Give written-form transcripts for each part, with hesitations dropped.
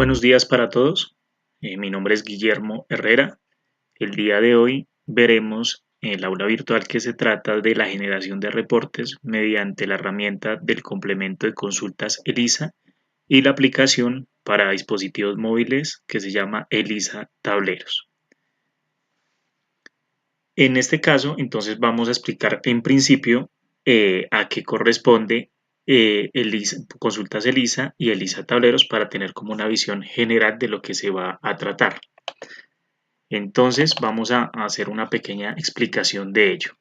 Buenos días para todos. Mi nombre es Guillermo Herrera. El día de hoy veremos en el aula virtual que se trata de la generación de reportes mediante la herramienta del complemento de consultas ELISA y la aplicación para dispositivos móviles que se llama ELISA Tableros. En este caso, entonces vamos a explicar en principio a qué corresponde consultas ELISA y ELISA Tableros para tener como una visión general de lo que se va a tratar. Entonces vamos a hacer una pequeña explicación de ello.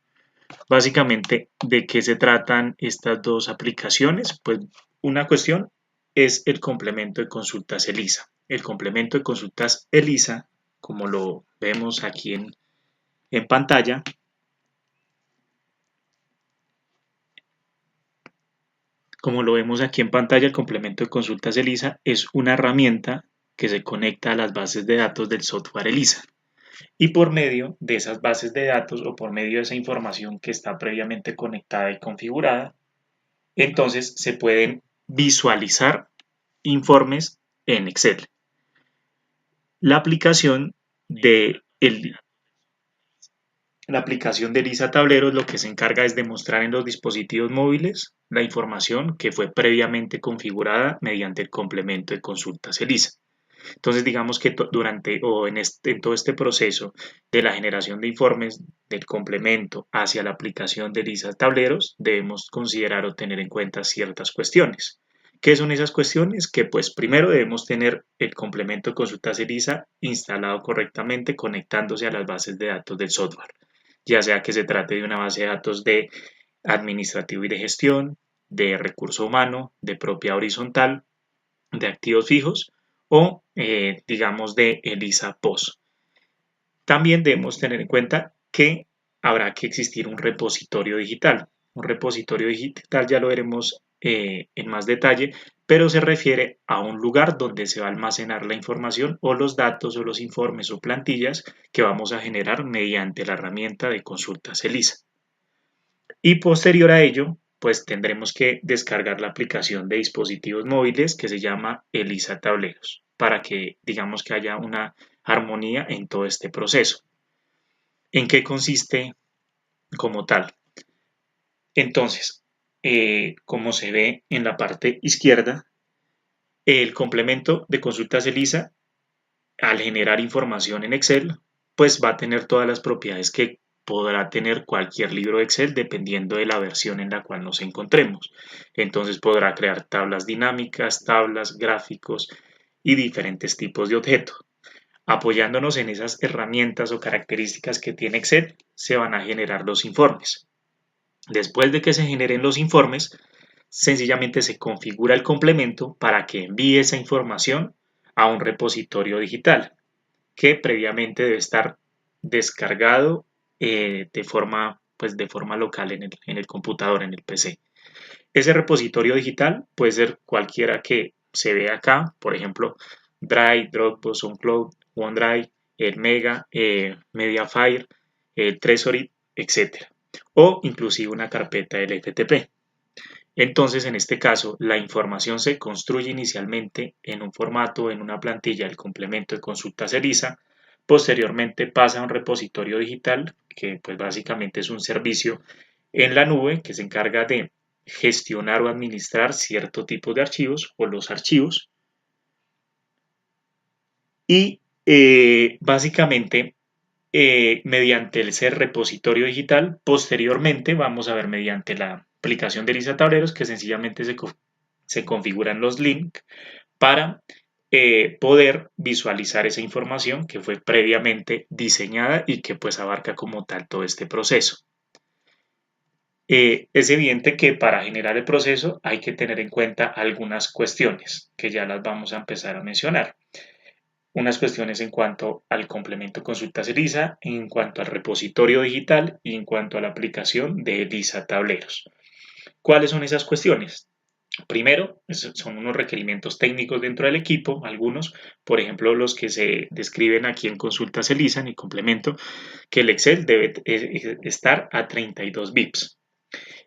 Básicamente, ¿de qué se tratan estas dos aplicaciones? Pues una cuestión es el complemento de consultas ELISA. El complemento de consultas ELISA, como lo vemos aquí en pantalla, el complemento de consultas ELISA es una herramienta que se conecta a las bases de datos del software ELISA. Y por medio de esas bases de datos o por medio de esa información que está previamente conectada y configurada, entonces se pueden visualizar informes en Excel. La aplicación de ELISA Tableros lo que se encarga es de mostrar en los dispositivos móviles la información que fue previamente configurada mediante el complemento de consultas ELISA. Entonces, digamos que en todo este proceso de la generación de informes del complemento hacia la aplicación de ELISA Tableros, debemos considerar o tener en cuenta ciertas cuestiones. ¿Qué son esas cuestiones? Que pues primero debemos tener el complemento de consultas ELISA instalado correctamente conectándose a las bases de datos del software, ya sea que se trate de una base de datos de administrativo y de gestión, de recurso humano, de propiedad horizontal, de activos fijos o digamos de ELISA POS. También debemos tener en cuenta que habrá que existir un repositorio digital. Un repositorio digital ya lo veremos en más detalle, pero se refiere a un lugar donde se va a almacenar la información o los datos o los informes o plantillas que vamos a generar mediante la herramienta de consultas ELISA. Y posterior a ello, pues tendremos que descargar la aplicación de dispositivos móviles que se llama ELISA Tableros para que digamos que haya una armonía en todo este proceso. ¿En qué consiste como tal? Entonces, como se ve en la parte izquierda, el complemento de consultas ELISA, al generar información en Excel, pues va a tener todas las propiedades que podrá tener cualquier libro de Excel dependiendo de la versión en la cual nos encontremos. Entonces podrá crear tablas dinámicas, tablas, gráficos y diferentes tipos de objetos. Apoyándonos en esas herramientas o características que tiene Excel, se van a generar los informes. Después de que se generen los informes, sencillamente se configura el complemento para que envíe esa información a un repositorio digital que previamente debe estar descargado de forma local en el computador, en el PC. Ese repositorio digital puede ser cualquiera que se ve acá, por ejemplo, Drive, Dropbox, SoundCloud, OneDrive, el Mega, Mediafire, Tresory, etc. O inclusive una carpeta del FTP. Entonces, en este caso, la información se construye inicialmente en un formato, en una plantilla del complemento de consultas ELISA. Posteriormente pasa a un repositorio digital, que pues básicamente es un servicio en la nube que se encarga de gestionar o administrar cierto tipo de archivos o los archivos. Y básicamente, mediante ese repositorio digital, posteriormente vamos a ver mediante la aplicación de ELISA Tableros que sencillamente se configuran los links para poder visualizar esa información que fue previamente diseñada y que pues abarca como tal todo este proceso. Es evidente que para generar el proceso hay que tener en cuenta algunas cuestiones que ya las vamos a empezar a mencionar. Unas cuestiones en cuanto al complemento consultas ELISA, en cuanto al repositorio digital y en cuanto a la aplicación de ELISA Tableros. ¿Cuáles son esas cuestiones? Primero, son unos requerimientos técnicos dentro del equipo, algunos, por ejemplo, los que se describen aquí en consultas ELISA, en el complemento, que el Excel debe estar a 32 bits.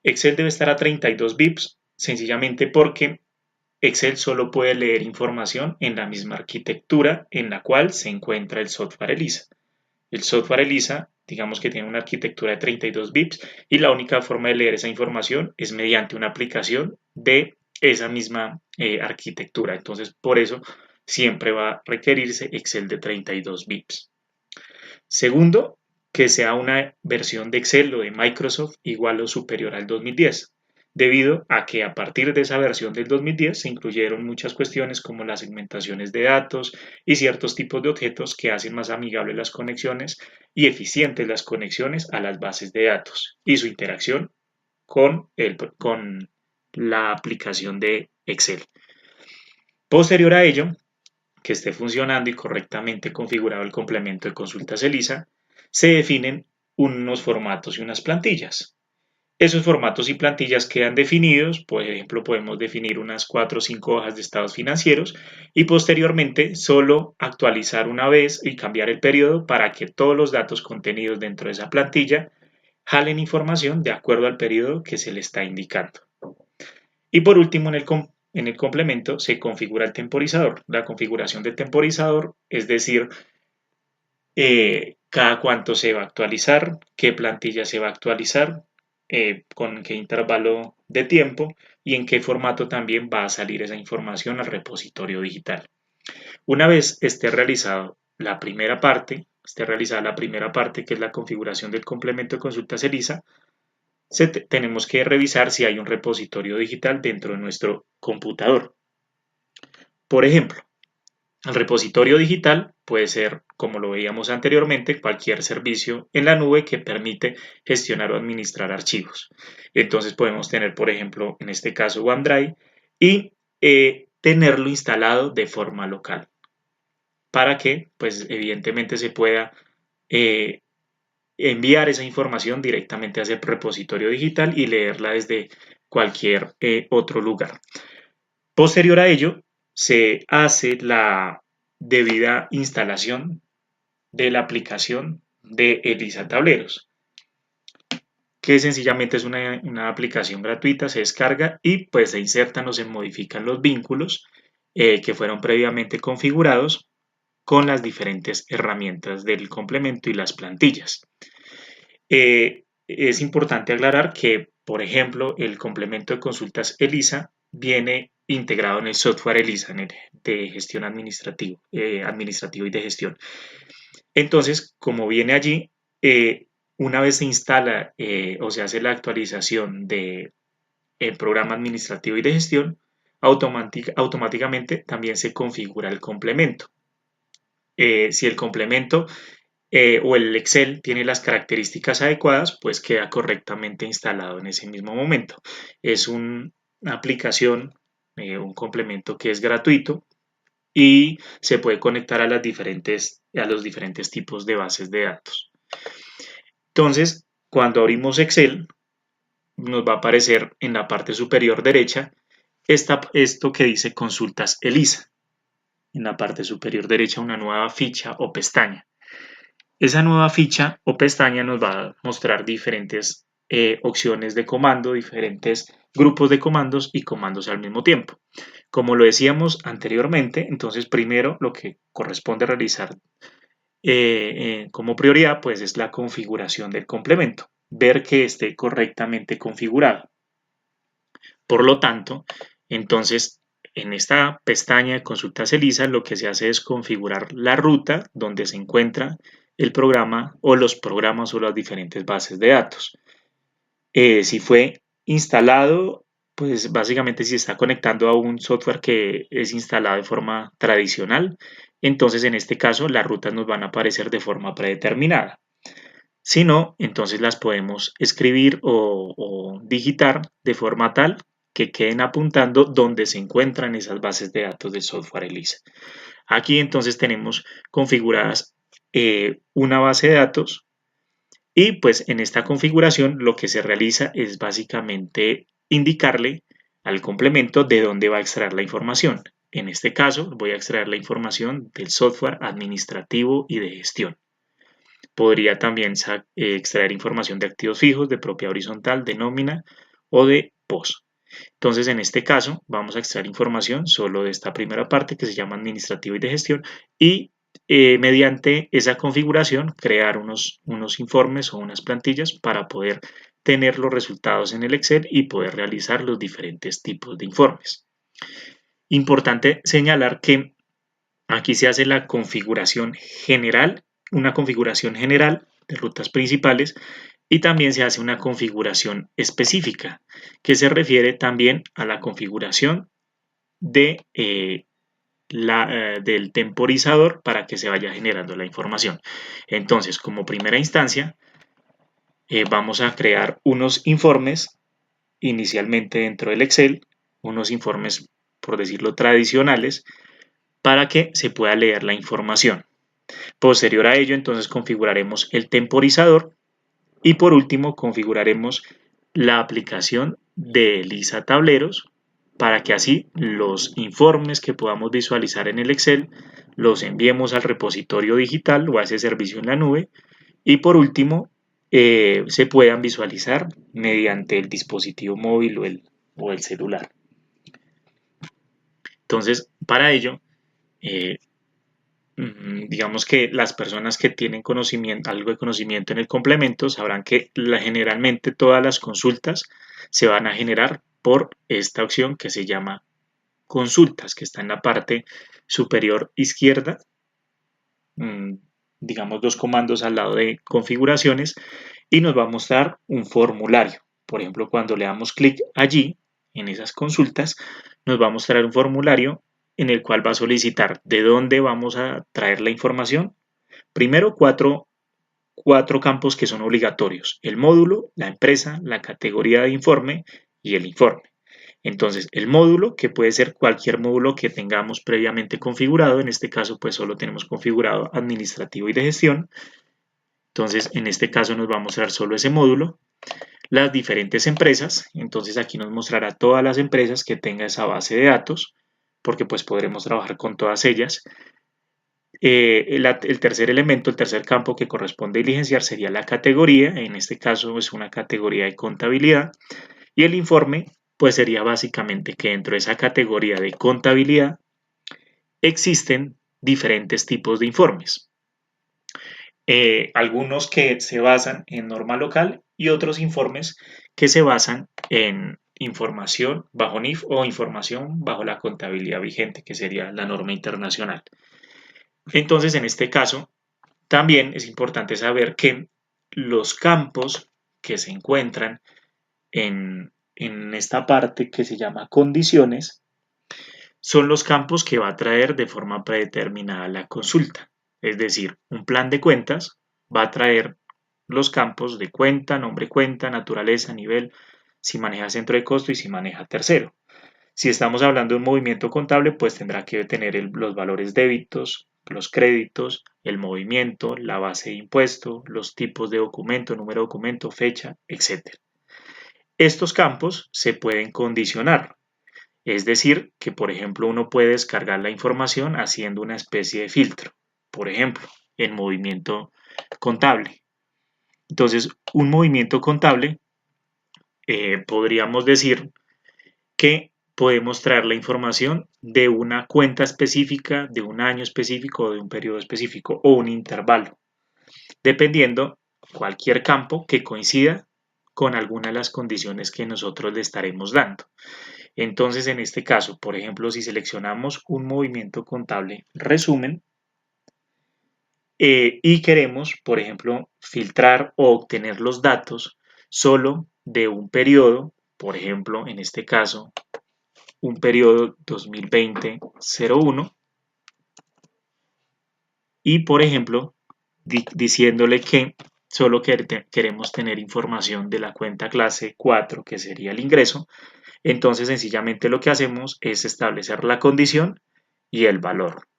Excel debe estar a 32 bits sencillamente porque Excel solo puede leer información en la misma arquitectura en la cual se encuentra el software ELISA. El software ELISA, digamos que tiene una arquitectura de 32 bits y la única forma de leer esa información es mediante una aplicación de esa misma arquitectura. Entonces, por eso siempre va a requerirse Excel de 32 bits. Segundo, que sea una versión de Excel o de Microsoft igual o superior al 2010, debido a que a partir de esa versión del 2010 se incluyeron muchas cuestiones como las segmentaciones de datos y ciertos tipos de objetos que hacen más amigables las conexiones y eficientes las conexiones a las bases de datos y su interacción con la aplicación de Excel. Posterior a ello, que esté funcionando y correctamente configurado el complemento de consultas ELISA, se definen unos formatos y unas plantillas. Esos formatos y plantillas quedan definidos, por ejemplo, podemos definir unas 4 o 5 hojas de estados financieros y posteriormente solo actualizar una vez y cambiar el periodo para que todos los datos contenidos dentro de esa plantilla jalen información de acuerdo al periodo que se le está indicando. Y por último, en el complemento se configura el temporizador. La configuración del temporizador, es decir, cada cuánto se va a actualizar, qué plantilla se va a actualizar, con qué intervalo de tiempo y en qué formato también va a salir esa información al repositorio digital. Una vez esté realizada la primera parte, que es la configuración del complemento de consultas ELISA, tenemos que revisar si hay un repositorio digital dentro de nuestro computador. Por ejemplo, el repositorio digital puede ser, como lo veíamos anteriormente, cualquier servicio en la nube que permite gestionar o administrar archivos. Entonces podemos tener, por ejemplo, en este caso OneDrive y tenerlo instalado de forma local para que, pues, evidentemente se pueda enviar esa información directamente a ese repositorio digital y leerla desde cualquier otro lugar. Posterior a ello, se hace la debida instalación de la aplicación de ELISA Tableros, que sencillamente es una aplicación gratuita, se descarga y pues se insertan o se modifican los vínculos que fueron previamente configurados con las diferentes herramientas del complemento y las plantillas. Es importante aclarar que, por ejemplo, el complemento de consultas ELISA viene integrado en el software ELISA de gestión administrativo y de gestión. Entonces, como viene allí, una vez se instala o se hace la actualización del programa administrativo y de gestión, automáticamente también se configura el complemento. Si el complemento o el Excel tiene las características adecuadas, pues queda correctamente instalado en ese mismo momento. Es una aplicación, un complemento que es gratuito y se puede conectar a los diferentes tipos de bases de datos. Entonces, cuando abrimos Excel, nos va a aparecer en la parte superior derecha esto que dice consultas ELISA. En la parte superior derecha una nueva ficha o pestaña. Esa nueva ficha o pestaña nos va a mostrar diferentes opciones de comando, diferentes grupos de comandos y comandos al mismo tiempo. Como lo decíamos anteriormente, entonces primero lo que corresponde realizar como prioridad pues es la configuración del complemento, ver que esté correctamente configurado. Por lo tanto, entonces en esta pestaña de consultas ELISA lo que se hace es configurar la ruta donde se encuentra el programa o los programas o las diferentes bases de datos. Si fue instalado, pues básicamente si está conectando a un software que es instalado de forma tradicional, entonces en este caso las rutas nos van a aparecer de forma predeterminada. Si no, entonces las podemos escribir o digitar de forma tal que queden apuntando donde se encuentran esas bases de datos del software ELISA. Aquí entonces tenemos configuradas una base de datos y pues en esta configuración lo que se realiza es básicamente indicarle al complemento de dónde va a extraer la información. En este caso voy a extraer la información del software administrativo y de gestión. Podría también extraer información de activos fijos, de propiedad horizontal, de nómina o de POS. Entonces, en este caso, vamos a extraer información solo de esta primera parte que se llama administrativo y de gestión y mediante esa configuración crear unos informes o unas plantillas para poder tener los resultados en el Excel y poder realizar los diferentes tipos de informes. Importante señalar que aquí se hace la configuración general, una configuración general de rutas principales y también se hace una configuración específica que se refiere también a la configuración de, del temporizador para que se vaya generando la información. Entonces, como primera instancia, vamos a crear unos informes inicialmente dentro del Excel, unos informes, por decirlo, tradicionales, para que se pueda leer la información. Posterior a ello, entonces configuraremos el temporizador y por último configuraremos la aplicación de ELISA Tableros para que así los informes que podamos visualizar en el Excel los enviemos al repositorio digital o a ese servicio en la nube y por último se puedan visualizar mediante el dispositivo móvil o el celular. Entonces, para ello, digamos que las personas que tienen conocimiento, algo de conocimiento en el complemento sabrán que generalmente todas las consultas se van a generar por esta opción que se llama consultas, que está en la parte superior izquierda, digamos dos comandos al lado de configuraciones y nos va a mostrar un formulario. Por ejemplo, cuando le damos clic allí, en esas consultas, nos va a mostrar un formulario en el cual va a solicitar de dónde vamos a traer la información. Primero, cuatro campos que son obligatorios: el módulo, la empresa, la categoría de informe y el informe. Entonces, el módulo, que puede ser cualquier módulo que tengamos previamente configurado, en este caso pues solo tenemos configurado administrativo y de gestión, entonces en este caso nos va a mostrar solo ese módulo. Las diferentes empresas, entonces aquí nos mostrará todas las empresas que tenga esa base de datos, porque pues podremos trabajar con todas ellas. El tercer elemento, el tercer campo que corresponde diligenciar sería la categoría, en este caso es una categoría de contabilidad, y el informe pues sería básicamente que dentro de esa categoría de contabilidad existen diferentes tipos de informes. Algunos que se basan en norma local y otros informes que se basan en información bajo NIF o información bajo la contabilidad vigente, que sería la norma internacional. Entonces, en este caso, también es importante saber que los campos que se encuentran en esta parte que se llama condiciones son los campos que va a traer de forma predeterminada la consulta. Es decir, un plan de cuentas va a traer los campos de cuenta, nombre cuenta, naturaleza, nivel, si maneja centro de costo y si maneja tercero. Si estamos hablando de un movimiento contable, pues tendrá que tener los valores débitos, los créditos, el movimiento, la base de impuesto, los tipos de documento, número de documento, fecha, etc. Estos campos se pueden condicionar. Es decir, que por ejemplo uno puede descargar la información haciendo una especie de filtro. Por ejemplo, en movimiento contable. Entonces, un movimiento contable podríamos decir que podemos traer la información de una cuenta específica, de un año específico, de un periodo específico o un intervalo, dependiendo cualquier campo que coincida con alguna de las condiciones que nosotros le estaremos dando. Entonces, en este caso, por ejemplo, si seleccionamos un movimiento contable resumen y queremos, por ejemplo, filtrar o obtener los datos solo de un periodo, por ejemplo, en este caso, un periodo 2020-01, y, por ejemplo, diciéndole que solo queremos tener información de la cuenta clase 4, que sería el ingreso. Entonces, sencillamente lo que hacemos es establecer la condición y el valor.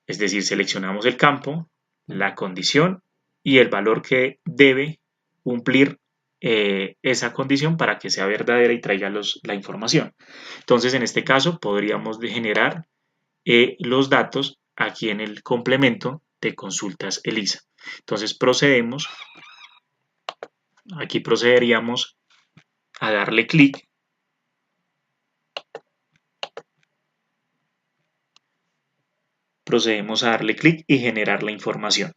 Es decir, seleccionamos el campo, la condición y el valor que debe cumplir esa condición para que sea verdadera y traiga la información. Entonces, en este caso, podríamos generar los datos aquí en el complemento de consultas ELISA. Entonces, aquí procederíamos a darle clic procedemos a darle clic y generar la información.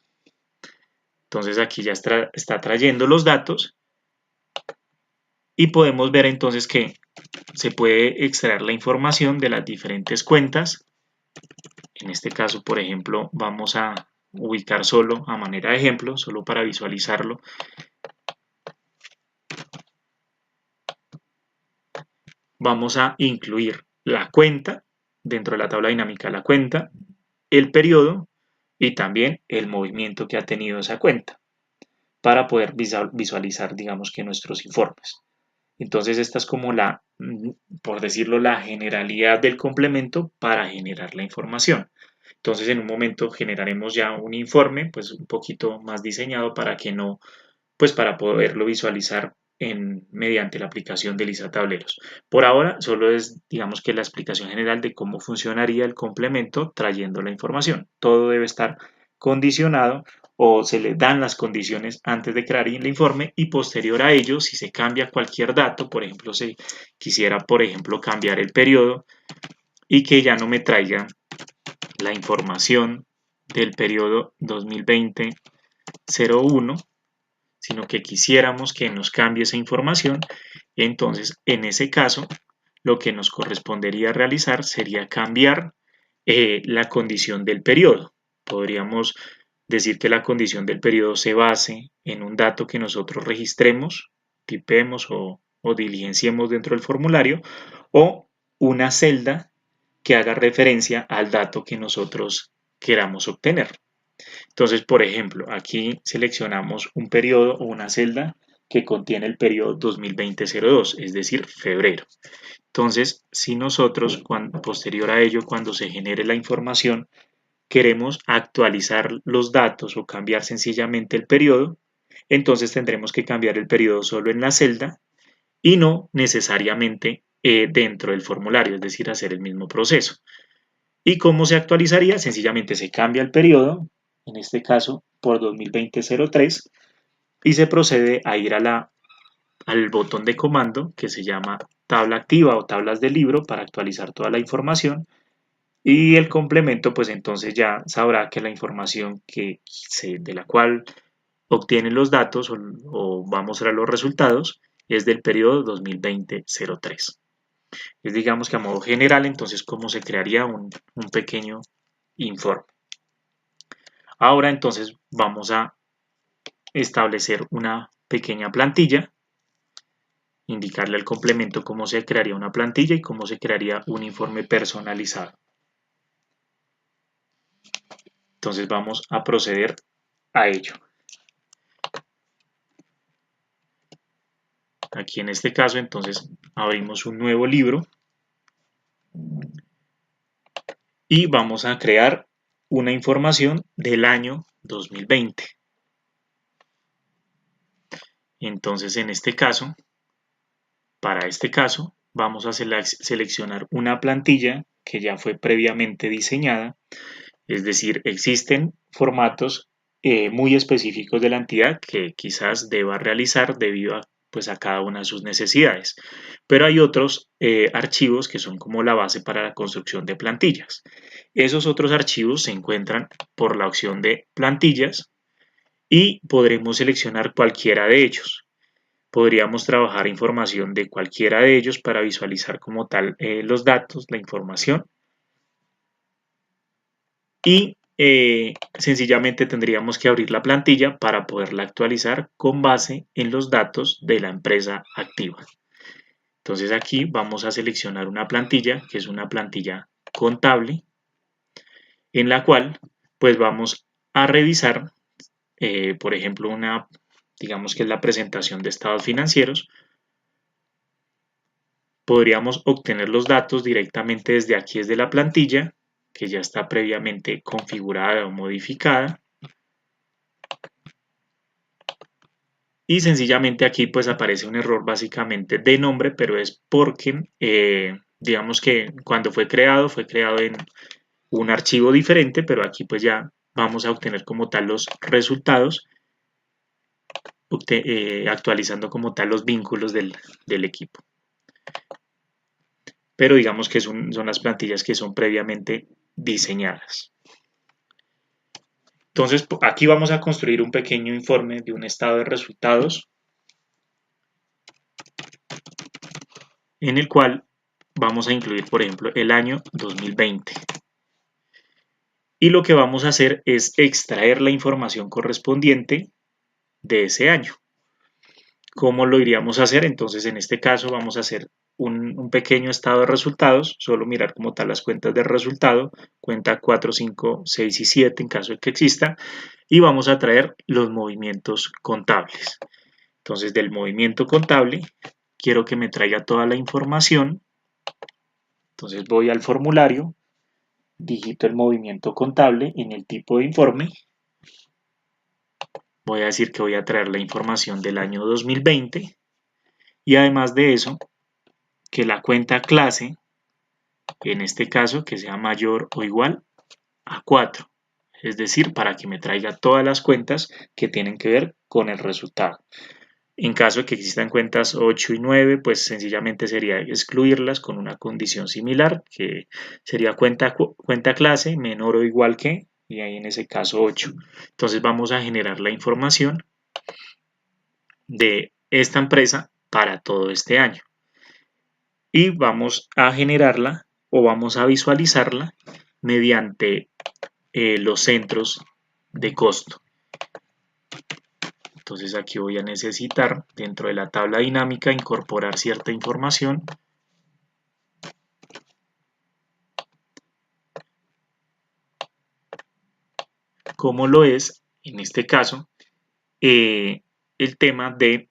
Entonces aquí ya está trayendo los datos y podemos ver entonces que se puede extraer la información de las diferentes cuentas. En este caso, por ejemplo, vamos a ubicar solo a manera de ejemplo, solo para visualizarlo. Vamos a incluir la cuenta dentro de la tabla dinámica, la cuenta, el periodo y también el movimiento que ha tenido esa cuenta para poder visualizar, digamos que nuestros informes. Entonces esta es como por decirlo, la generalidad del complemento para generar la información. Entonces en un momento generaremos ya un informe pues un poquito más diseñado para que no, pues para poderlo visualizar mediante la aplicación de Lisa Tableros. Por ahora solo es digamos que la explicación general de cómo funcionaría el complemento trayendo la información. Todo debe estar condicionado o se le dan las condiciones antes de crear el informe y posterior a ello, si se cambia cualquier dato, por ejemplo, si quisiera, por ejemplo, cambiar el periodo y que ya no me traiga la información del periodo 2020-01, sino que quisiéramos que nos cambie esa información, entonces en ese caso lo que nos correspondería realizar sería cambiar la condición del periodo. Podríamos decir que la condición del periodo se base en un dato que nosotros registremos, tipemos o diligenciemos dentro del formulario, o una celda que haga referencia al dato que nosotros queramos obtener. Entonces, por ejemplo, aquí seleccionamos un periodo o una celda que contiene el periodo 2020-02, es decir, febrero. Entonces, si nosotros, posterior a ello, cuando se genere la información, queremos actualizar los datos o cambiar sencillamente el periodo, entonces tendremos que cambiar el periodo solo en la celda y no necesariamente dentro del formulario, es decir, hacer el mismo proceso. ¿Y cómo se actualizaría? Sencillamente se cambia el periodo, en este caso por 2020-03, y se procede a ir al botón de comando que se llama tabla activa o tablas de libro para actualizar toda la información. Y el complemento, pues entonces ya sabrá que la información de la cual obtiene los datos o va a mostrar los resultados es del periodo 2020-03. Es digamos que a modo general, entonces, cómo se crearía un pequeño informe. Ahora entonces vamos a establecer una pequeña plantilla, indicarle al complemento cómo se crearía una plantilla y cómo se crearía un informe personalizado. Entonces vamos a proceder a ello. Aquí en este caso entonces abrimos un nuevo libro y vamos a crear una información del año 2020. Entonces en este caso, para este caso, vamos a seleccionar una plantilla que ya fue previamente diseñada, es decir, existen formatos muy específicos de la entidad que quizás deba realizar debido a cada una de sus necesidades. Pero hay otros archivos que son como la base para la construcción de plantillas. Esos otros archivos se encuentran por la opción de plantillas y podremos seleccionar cualquiera de ellos. Podríamos trabajar información de cualquiera de ellos para visualizar como tal los datos, la información. Y sencillamente tendríamos que abrir la plantilla para poderla actualizar con base en los datos de la empresa activa. Entonces aquí vamos a seleccionar una plantilla que es una plantilla contable en la cual pues vamos a revisar por ejemplo digamos que es la presentación de estados financieros. Podríamos obtener los datos directamente desde aquí, desde la plantilla que ya está previamente configurada o modificada. Y sencillamente aquí pues aparece un error básicamente de nombre, pero es porque digamos que cuando fue creado en un archivo diferente, pero aquí pues ya vamos a obtener como tal los resultados, actualizando como tal los vínculos del equipo. Pero digamos que son las plantillas que son previamente diseñadas. Entonces, aquí vamos a construir un pequeño informe de un estado de resultados en el cual vamos a incluir, por ejemplo, el año 2020. Y lo que vamos a hacer es extraer la información correspondiente de ese año. ¿Cómo lo iríamos a hacer? Entonces, en este caso vamos a hacer un pequeño estado de resultados, solo mirar como tal las cuentas de resultado, cuenta 4, 5, 6 y 7 en caso de que exista, y vamos a traer los movimientos contables. Entonces, del movimiento contable, quiero que me traiga toda la información. Entonces, voy al formulario, digito el movimiento contable en el tipo de informe. Voy a decir que voy a traer la información del año 2020 y además de eso, que la cuenta clase, en este caso, que sea mayor o igual a 4. Es decir, para que me traiga todas las cuentas que tienen que ver con el resultado. En caso de que existan cuentas 8 y 9, pues sencillamente sería excluirlas con una condición similar, que sería cuenta clase menor o igual que, y ahí en ese caso 8. Entonces vamos a generar la información de esta empresa para todo este año. Y vamos a generarla o vamos a visualizarla mediante los centros de costo. Entonces aquí voy a necesitar dentro de la tabla dinámica incorporar cierta información como lo es en este caso el tema de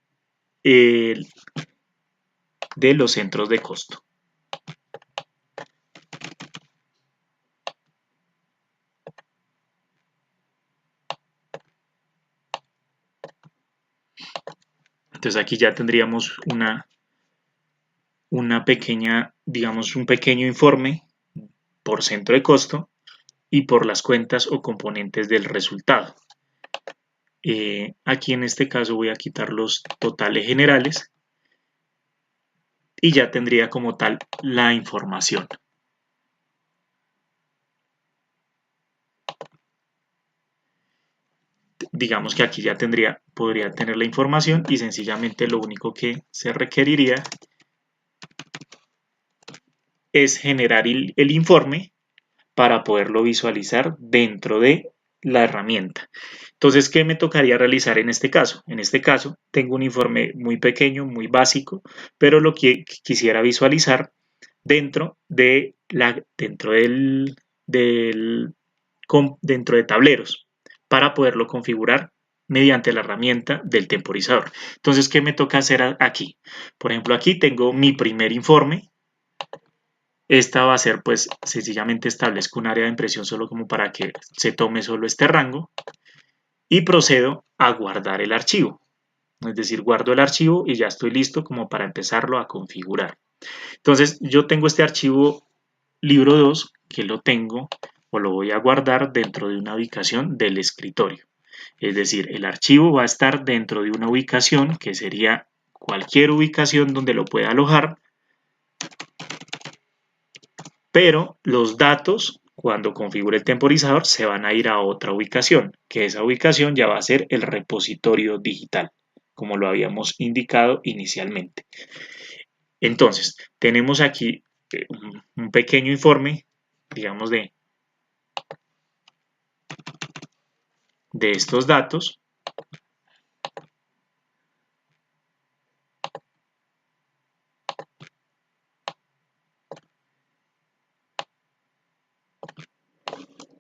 los centros de costo. Entonces aquí ya tendríamos una pequeña, digamos, un pequeño informe por centro de costo y por las cuentas o componentes del resultado. Aquí en este caso voy a quitar los totales generales y ya tendría como tal la información. Digamos que aquí ya podría tener la información y sencillamente lo único que se requeriría es generar el informe para poderlo visualizar dentro de la herramienta. Entonces, ¿qué me tocaría realizar en este caso? En este caso, tengo un informe muy pequeño, muy básico, pero lo que quisiera visualizar dentro de dentro de tableros para poderlo configurar mediante la herramienta del temporizador. Entonces, ¿qué me toca hacer aquí? Por ejemplo, aquí tengo mi primer informe. Esta va a ser, pues, sencillamente establezco un área de impresión solo como para que se tome solo este rango y procedo a guardar el archivo. Es decir, guardo el archivo y ya estoy listo como para empezarlo a configurar. Entonces, yo tengo este archivo libro 2 que lo tengo o lo voy a guardar dentro de una ubicación del escritorio. Es decir, el archivo va a estar dentro de una ubicación que sería cualquier ubicación donde lo pueda alojar, pero los datos, cuando configure el temporizador, se van a ir a otra ubicación, que esa ubicación ya va a ser el repositorio digital, como lo habíamos indicado inicialmente. Entonces, tenemos aquí un pequeño informe, digamos, de estos datos.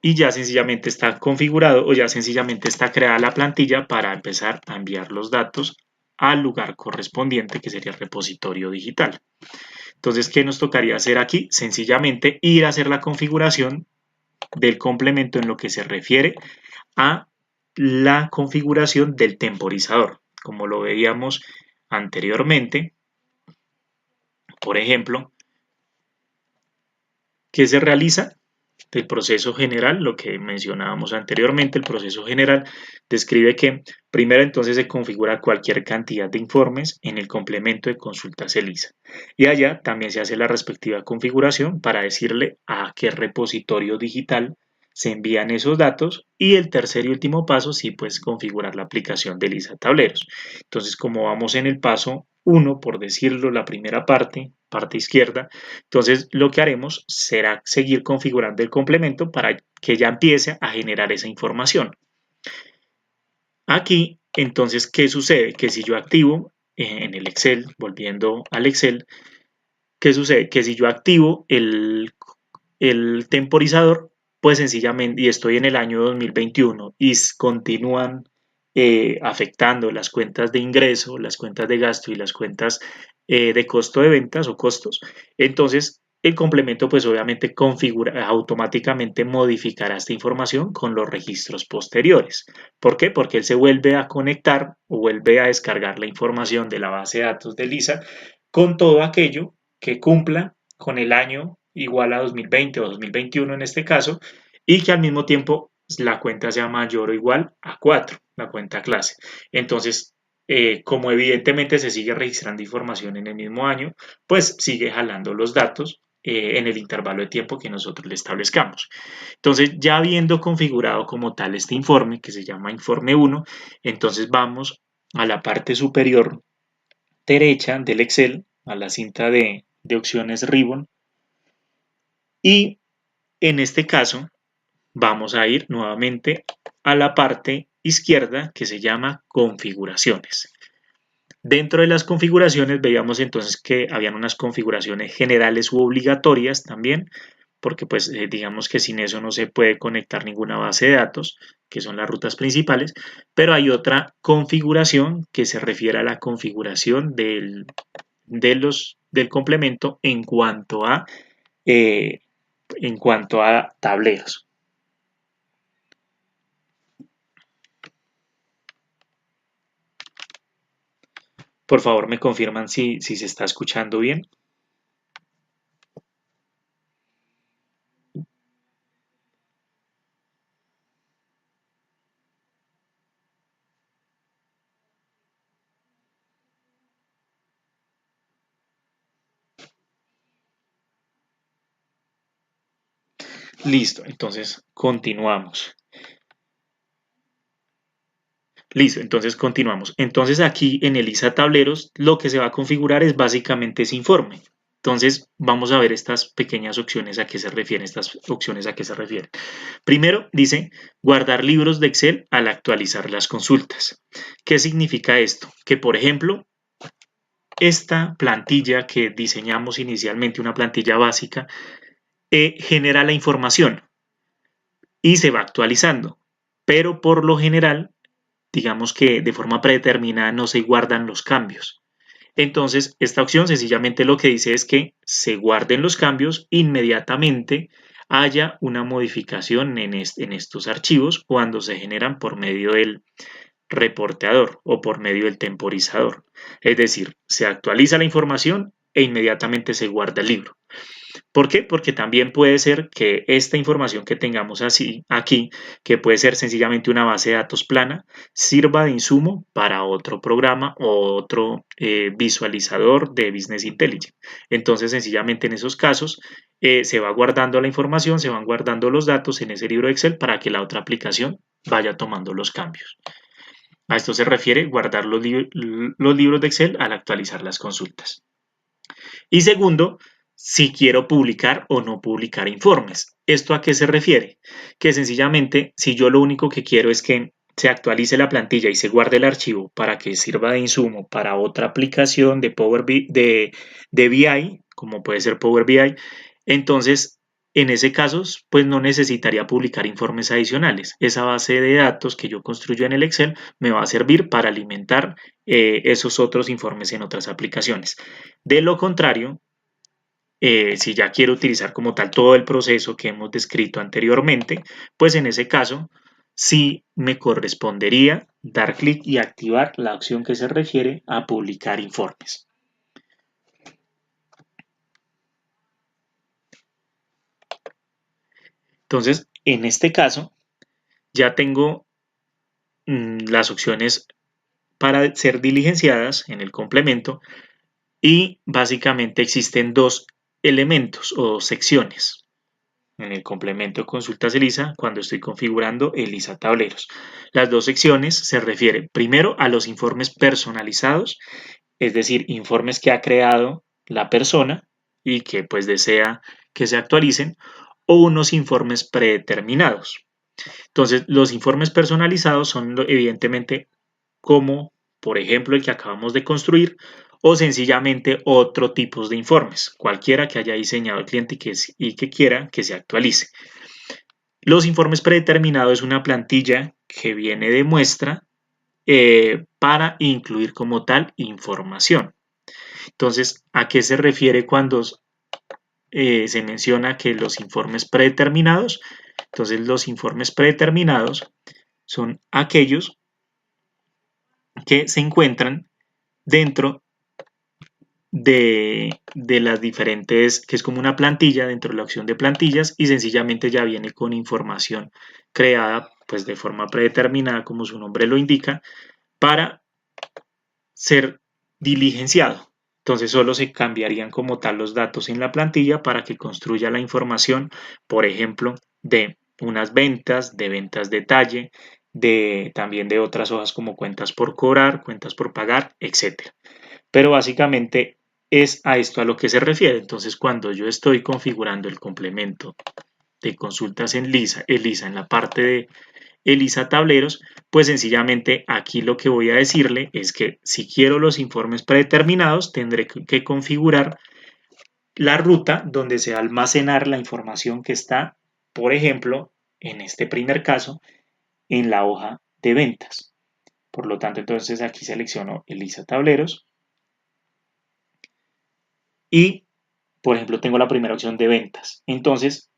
Y ya sencillamente está configurado o ya sencillamente está creada la plantilla para empezar a enviar los datos al lugar correspondiente, que sería el repositorio digital. Entonces, ¿qué nos tocaría hacer aquí? Sencillamente ir a hacer la configuración del complemento en lo que se refiere a la configuración del temporizador. Como lo veíamos anteriormente, por ejemplo, ¿qué se realiza? El proceso general, lo que mencionábamos anteriormente, el proceso general describe que primero entonces se configura cualquier cantidad de informes en el complemento de consultas ELISA y allá también se hace la respectiva configuración para decirle a qué repositorio digital se envían esos datos y el tercer y último paso sí pues configurar la aplicación de Lisa Tableros. Entonces como vamos en el paso 1, por decirlo, la primera parte izquierda, entonces lo que haremos será seguir configurando el complemento para que ya empiece a generar esa información. Aquí, entonces, ¿qué sucede? Que si yo activo en el Excel, volviendo al Excel, ¿qué sucede? Que si yo activo el temporizador, pues sencillamente, y estoy en el año 2021 y continúan afectando las cuentas de ingreso, las cuentas de gasto y las cuentas de costo de ventas o costos, entonces el complemento pues obviamente configura, automáticamente modificará esta información con los registros posteriores. ¿Por qué? Porque él se vuelve a conectar o vuelve a descargar la información de la base de datos de Lisa con todo aquello que cumpla con el año igual a 2020 o 2021 en este caso, y que al mismo tiempo la cuenta sea mayor o igual a 4, la cuenta clase. Entonces, como evidentemente se sigue registrando información en el mismo año, pues sigue jalando los datos en el intervalo de tiempo que nosotros le establezcamos. Entonces, ya habiendo configurado como tal este informe, que se llama informe 1, entonces vamos a la parte superior derecha del Excel, a la cinta de opciones Ribbon, y en este caso vamos a ir nuevamente a la parte izquierda que se llama configuraciones. Dentro de las configuraciones veíamos entonces que habían unas configuraciones generales u obligatorias también, porque pues digamos que sin eso no se puede conectar ninguna base de datos, que son las rutas principales, pero hay otra configuración que se refiere a la configuración del complemento eh, en cuanto a tableros. Por favor, me confirman si se está escuchando bien. Listo, entonces continuamos. Listo, entonces continuamos. Entonces aquí en el ISA Tableros lo que se va a configurar es básicamente ese informe. Entonces vamos a ver estas pequeñas opciones a qué se refieren, estas opciones a qué se refieren. Primero dice guardar libros de Excel al actualizar las consultas. ¿Qué significa esto? Que por ejemplo, esta plantilla que diseñamos inicialmente, una plantilla básica, genera la información y se va actualizando, pero por lo general digamos que de forma predeterminada no se guardan los cambios. Entonces, esta opción sencillamente lo que dice es que se guarden los cambios inmediatamente haya una modificación en estos archivos cuando se generan por medio del reporteador o por medio del temporizador. Es decir, se actualiza la información e inmediatamente se guarda el libro. ¿Por qué? Porque también puede ser que esta información que tengamos así aquí, que puede ser sencillamente una base de datos plana, sirva de insumo para otro programa o otro visualizador de Business Intelligence. Entonces, sencillamente en esos casos, se va guardando la información, se van guardando los datos en ese libro de Excel para que la otra aplicación vaya tomando los cambios. A esto se refiere guardar los libros de Excel al actualizar las consultas. Y segundo, si quiero publicar o no publicar informes. ¿Esto a qué se refiere? Que sencillamente, si yo lo único que quiero es que se actualice la plantilla y se guarde el archivo para que sirva de insumo para otra aplicación de de BI, como puede ser Power BI, entonces en ese caso, pues no necesitaría publicar informes adicionales. Esa base de datos que yo construyo en el Excel me va a servir para alimentar esos otros informes en otras aplicaciones. De lo contrario, si ya quiero utilizar como tal todo el proceso que hemos descrito anteriormente, pues en ese caso sí me correspondería dar clic y activar la opción que se refiere a publicar informes. Entonces, en este caso, ya tengo las opciones para ser diligenciadas en el complemento y básicamente existen dos elementos o secciones. en el complemento de consultas ELISA cuando estoy configurando ELISA Tableros. Las dos secciones se refieren primero a los informes personalizados, es decir, informes que ha creado la persona y que pues desea que se actualicen, o unos informes predeterminados. Entonces, los informes personalizados son evidentemente como, por ejemplo, el que acabamos de construir, o sencillamente otro tipo de informes, cualquiera que haya diseñado el cliente y que quiera que se actualice. Los informes predeterminados es una plantilla que viene de muestra para incluir como tal información. Entonces, ¿a qué se refiere cuando se menciona que los informes predeterminados? Entonces, los informes predeterminados son aquellos que se encuentran dentro de las diferentes, que es como una plantilla dentro de la opción de plantillas y sencillamente ya viene con información creada pues de forma predeterminada, como su nombre lo indica, para ser diligenciado. Entonces solo se cambiarían como tal los datos en la plantilla para que construya la información, por ejemplo, de unas ventas, de ventas detalle, también de otras hojas como cuentas por cobrar, cuentas por pagar, etc. Pero básicamente es a esto a lo que se refiere. Entonces, cuando yo estoy configurando el complemento de consultas en ELISA en la parte de ELISA Tableros, pues sencillamente aquí lo que voy a decirle es que si quiero los informes predeterminados, tendré que configurar la ruta donde se va a almacenar la información que está, por ejemplo, en este primer caso, en la hoja de ventas. Por lo tanto, entonces aquí selecciono ELISA Tableros y, por ejemplo, tengo la primera opción de ventas. Entonces,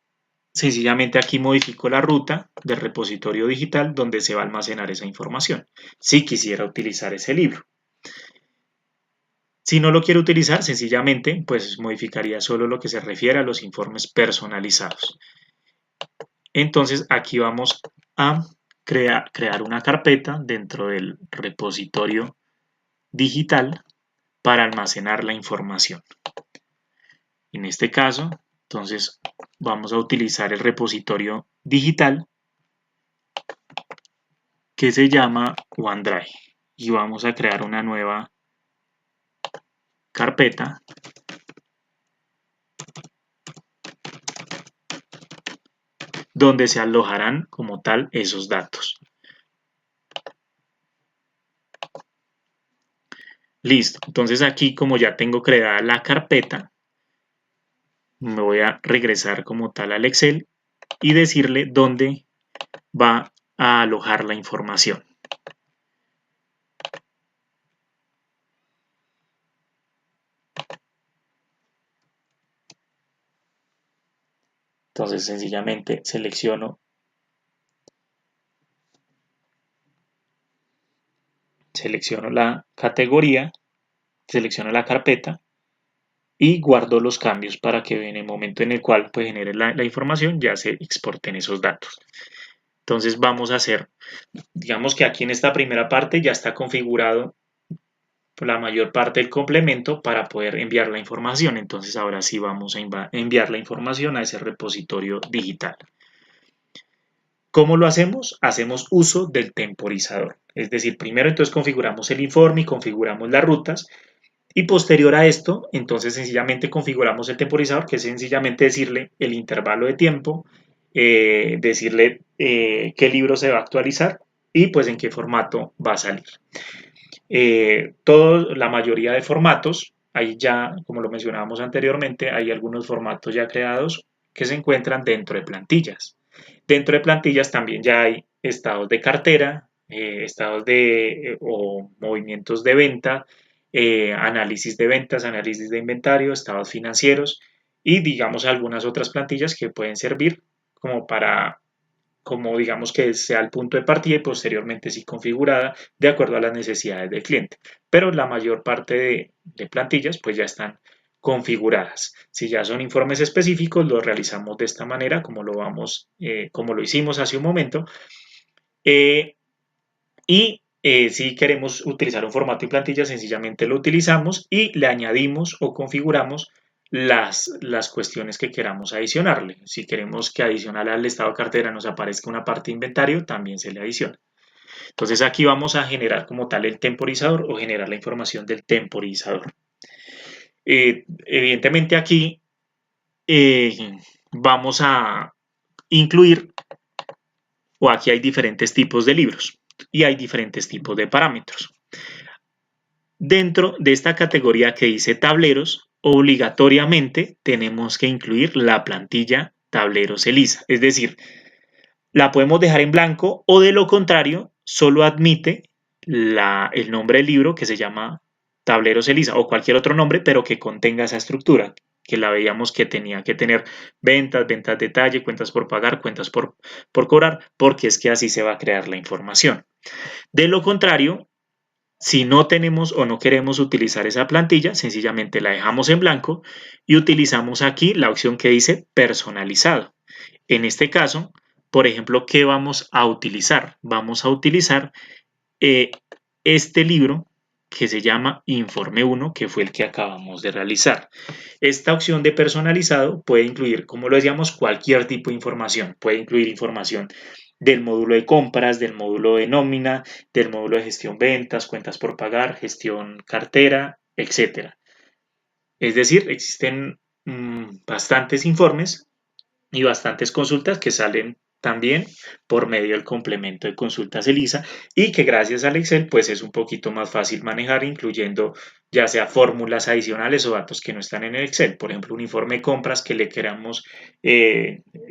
sencillamente aquí modifico la ruta del repositorio digital donde se va a almacenar esa información, si quisiera utilizar ese libro. Si no lo quiero utilizar, sencillamente, pues modificaría solo lo que se refiere a los informes personalizados. Entonces, aquí vamos a crear una carpeta dentro del repositorio digital para almacenar la información. En este caso, entonces vamos a utilizar el repositorio digital que se llama OneDrive y vamos a crear una nueva carpeta donde se alojarán como tal esos datos. Listo, entonces aquí como ya tengo creada la carpeta, me voy a regresar como tal al Excel y decirle dónde va a alojar la información. Entonces sencillamente selecciono la categoría, selecciono la carpeta y guardo los cambios para que en el momento en el cual pues, genere la información ya se exporten esos datos. Entonces vamos a hacer, digamos que aquí en esta primera parte ya está configurado la mayor parte del complemento para poder enviar la información. Entonces ahora sí vamos a enviar la información a ese repositorio digital. ¿Cómo lo hacemos? Hacemos uso del temporizador. Es decir, primero entonces configuramos el informe y configuramos las rutas y posterior a esto, entonces sencillamente configuramos el temporizador, que es sencillamente decirle el intervalo de tiempo, decirle qué libro se va a actualizar y pues en qué formato va a salir. La mayoría de formatos, ahí ya, como lo mencionábamos anteriormente, hay algunos formatos ya creados que se encuentran dentro de plantillas. Dentro de plantillas también ya hay estados de cartera, estados o movimientos de venta, análisis de ventas, análisis de inventario, estados financieros y digamos algunas otras plantillas que pueden servir como digamos que sea el punto de partida y posteriormente sí configurada de acuerdo a las necesidades del cliente. Pero la mayor parte de plantillas pues ya están configuradas. Si ya son informes específicos, los realizamos de esta manera, como lo hicimos hace un momento. Si queremos utilizar un formato y plantilla, sencillamente lo utilizamos y le añadimos o configuramos las cuestiones que queramos adicionarle. Si queremos que adicional al estado de cartera nos aparezca una parte de inventario, también se le adiciona. Entonces aquí vamos a generar como tal el temporizador o generar la información del temporizador. Evidentemente aquí vamos a incluir, o aquí hay diferentes tipos de libros y hay diferentes tipos de parámetros. Dentro de esta categoría que dice tableros, obligatoriamente tenemos que incluir la plantilla tableros ELISA, es decir, la podemos dejar en blanco o de lo contrario, solo admite el nombre del libro que se llama tableros ELISA o cualquier otro nombre, pero que contenga esa estructura, que la veíamos que tenía que tener ventas, ventas detalle, cuentas por pagar, cuentas por cobrar, porque es que así se va a crear la información. De lo contrario, si no tenemos o no queremos utilizar esa plantilla, sencillamente la dejamos en blanco y utilizamos aquí la opción que dice personalizado. En este caso, por ejemplo, ¿qué vamos a utilizar? Vamos a utilizar este libro que se llama Informe 1, que fue el que acabamos de realizar. Esta opción de personalizado puede incluir, como lo decíamos, cualquier tipo de información. Puede incluir información del módulo de compras, del módulo de nómina, del módulo de gestión ventas, cuentas por pagar, gestión cartera, etc. Es decir, existen bastantes informes y bastantes consultas que salen también por medio del complemento de consultas ELISA y que gracias al Excel pues es un poquito más fácil manejar, incluyendo ya sea fórmulas adicionales o datos que no están en el Excel. Por ejemplo, un informe de compras que le queramos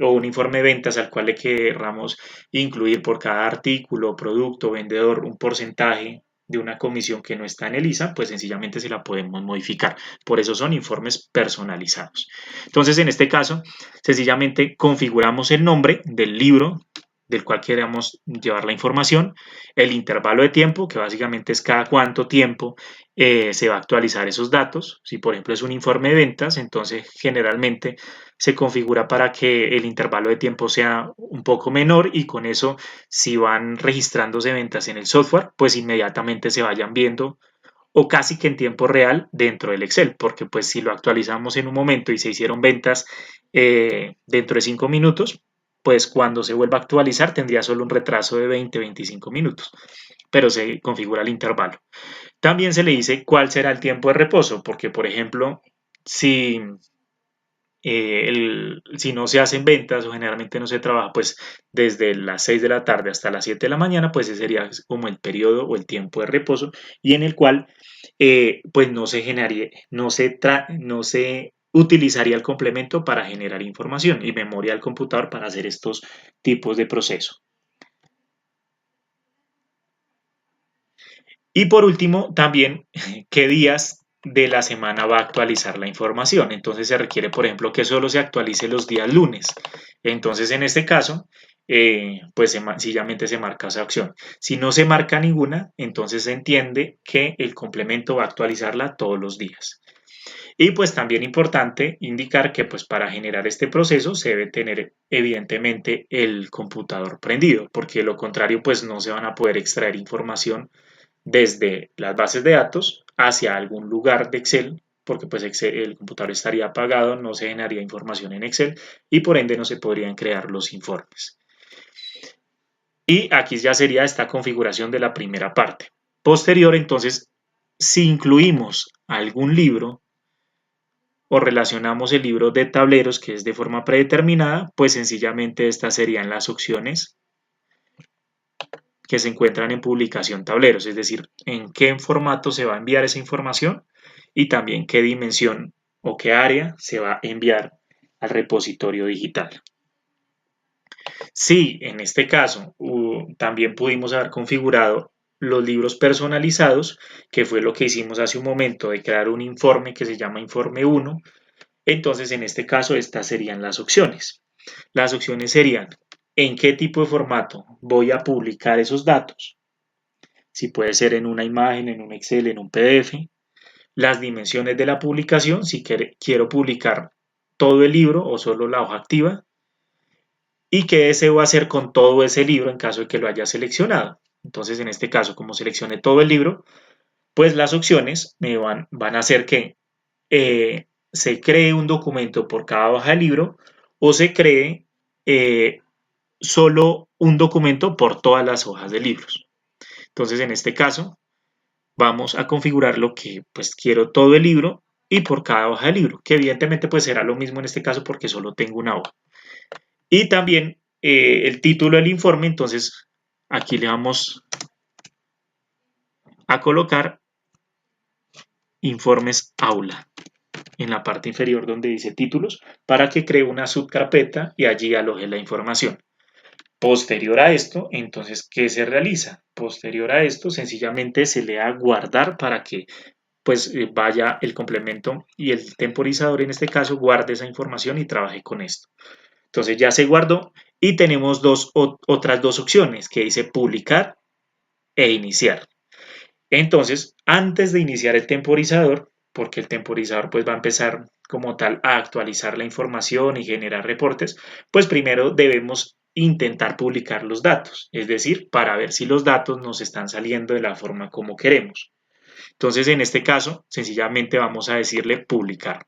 o un informe de ventas al cual le queramos incluir por cada artículo, producto, vendedor un porcentaje de una comisión que no está en ELISA, pues sencillamente se la podemos modificar. Por eso son informes personalizados. Entonces, en este caso, sencillamente configuramos el nombre del libro del cual queramos llevar la información, el intervalo de tiempo, que básicamente es cada cuánto tiempo se va a actualizar esos datos. Si, por ejemplo, es un informe de ventas, entonces generalmente se configura para que el intervalo de tiempo sea un poco menor y con eso, si van registrándose ventas en el software, pues inmediatamente se vayan viendo o casi que en tiempo real dentro del Excel, porque pues si lo actualizamos en un momento y se hicieron ventas dentro de 5 minutos, pues cuando se vuelva a actualizar tendría solo un retraso de 20-25 minutos, pero se configura el intervalo. También se le dice cuál será el tiempo de reposo, porque por ejemplo, si si no se hacen ventas o generalmente no se trabaja pues desde las 6 de la tarde hasta las 7 de la mañana, pues ese sería como el periodo o el tiempo de reposo y en el cual pues no se generaría, no se utilizaría el complemento para generar información y memoria del computador para hacer estos tipos de proceso. Y por último, también qué días de la semana va a actualizar la información. Entonces se requiere, por ejemplo, que solo se actualice los días lunes. Entonces, en este caso, pues sencillamente se marca esa opción. Si no se marca ninguna, entonces se entiende que el complemento va a actualizarla todos los días. Y pues también importante indicar que pues para generar este proceso se debe tener evidentemente el computador prendido, porque de lo contrario pues no se van a poder extraer información desde las bases de datos hacia algún lugar de Excel, porque pues el computador estaría apagado, no se generaría información en Excel y por ende no se podrían crear los informes. Y aquí ya sería esta configuración de la primera parte. Posterior, entonces, si incluimos algún libro o relacionamos el libro de tableros que es de forma predeterminada, pues sencillamente estas serían las opciones que se encuentran en publicación tableros, es decir, en qué formato se va a enviar esa información y también qué dimensión o qué área se va a enviar al repositorio digital. Si en este caso también pudimos haber configurado los libros personalizados, que fue lo que hicimos hace un momento de crear un informe que se llama Informe 1, entonces en este caso estas serían las opciones. Las opciones serían en qué tipo de formato voy a publicar esos datos, si puede ser en una imagen, en un Excel, en un PDF, las dimensiones de la publicación, si quiero publicar todo el libro o solo la hoja activa, y qué deseo hacer con todo ese libro en caso de que lo haya seleccionado. Entonces, en este caso, como seleccioné todo el libro, pues las opciones me van a hacer que se cree un documento por cada hoja de libro o se cree solo un documento por todas las hojas de libros. Entonces, en este caso, vamos a configurar lo que pues quiero todo el libro y por cada hoja de libro, que evidentemente pues será lo mismo en este caso porque solo tengo una hoja. Y también el título del informe, entonces aquí le vamos a colocar informes aula en la parte inferior donde dice títulos para que cree una subcarpeta y allí aloje la información. Posterior a esto, entonces, ¿qué se realiza? Posterior a esto, sencillamente se le da a guardar para que pues vaya el complemento y el temporizador en este caso guarde esa información y trabaje con esto. Entonces ya se guardó y tenemos otras dos opciones que dice publicar e iniciar. Entonces, antes de iniciar el temporizador, porque el temporizador pues va a empezar como tal a actualizar la información y generar reportes, pues primero debemos intentar publicar los datos, es decir, para ver si los datos nos están saliendo de la forma como queremos. Entonces, en este caso, sencillamente vamos a decirle publicar.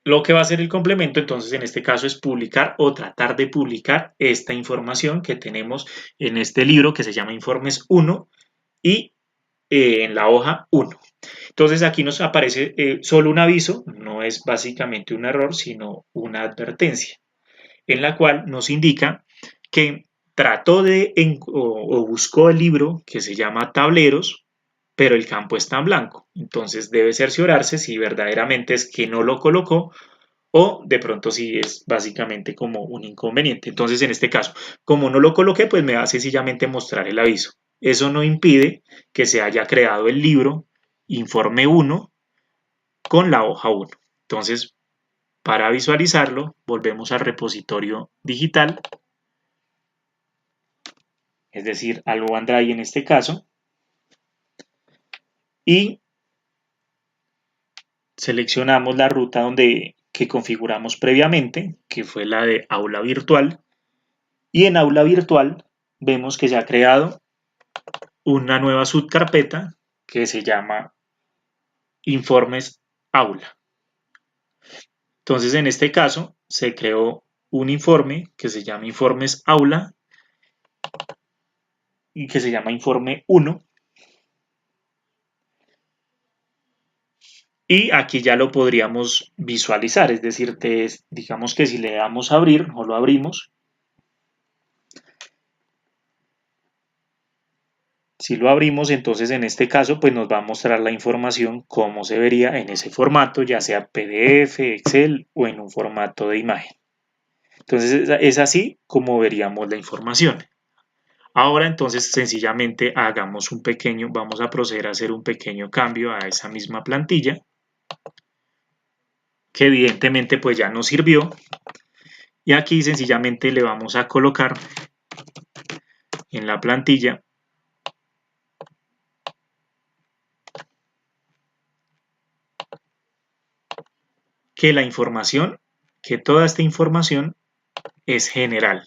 Lo que va a hacer el complemento, entonces, en este caso es publicar o tratar de publicar esta información que tenemos en este libro que se llama Informes 1 y en la hoja 1. Entonces aquí nos aparece solo un aviso, no es básicamente un error, sino una advertencia, en la cual nos indica que trató de o buscó el libro que se llama Tableros, pero el campo está en blanco. Entonces debe cerciorarse si verdaderamente es que no lo colocó o de pronto si es básicamente como un inconveniente. Entonces en este caso, como no lo coloqué, pues me va a sencillamente mostrar el aviso. Eso no impide que se haya creado el libro Informe 1 con la hoja 1. Entonces, para visualizarlo, volvemos al repositorio digital, es decir, al OneDrive en este caso, y seleccionamos la ruta que configuramos previamente, que fue la de aula virtual, y en aula virtual vemos que se ha creado una nueva subcarpeta que se llama informes aula. Entonces, en este caso, se creó un informe que se llama informes aula y que se llama informe 1. Y aquí ya lo podríamos visualizar, es decir, digamos que si le damos a abrir o lo abrimos, si lo abrimos, entonces en este caso pues nos va a mostrar la información como se vería en ese formato, ya sea PDF, Excel o en un formato de imagen. Entonces es así como veríamos la información. Ahora entonces sencillamente hagamos vamos a proceder a hacer un pequeño cambio a esa misma plantilla, que evidentemente pues ya nos sirvió. Y aquí sencillamente le vamos a colocar en la plantilla que que toda esta información es general.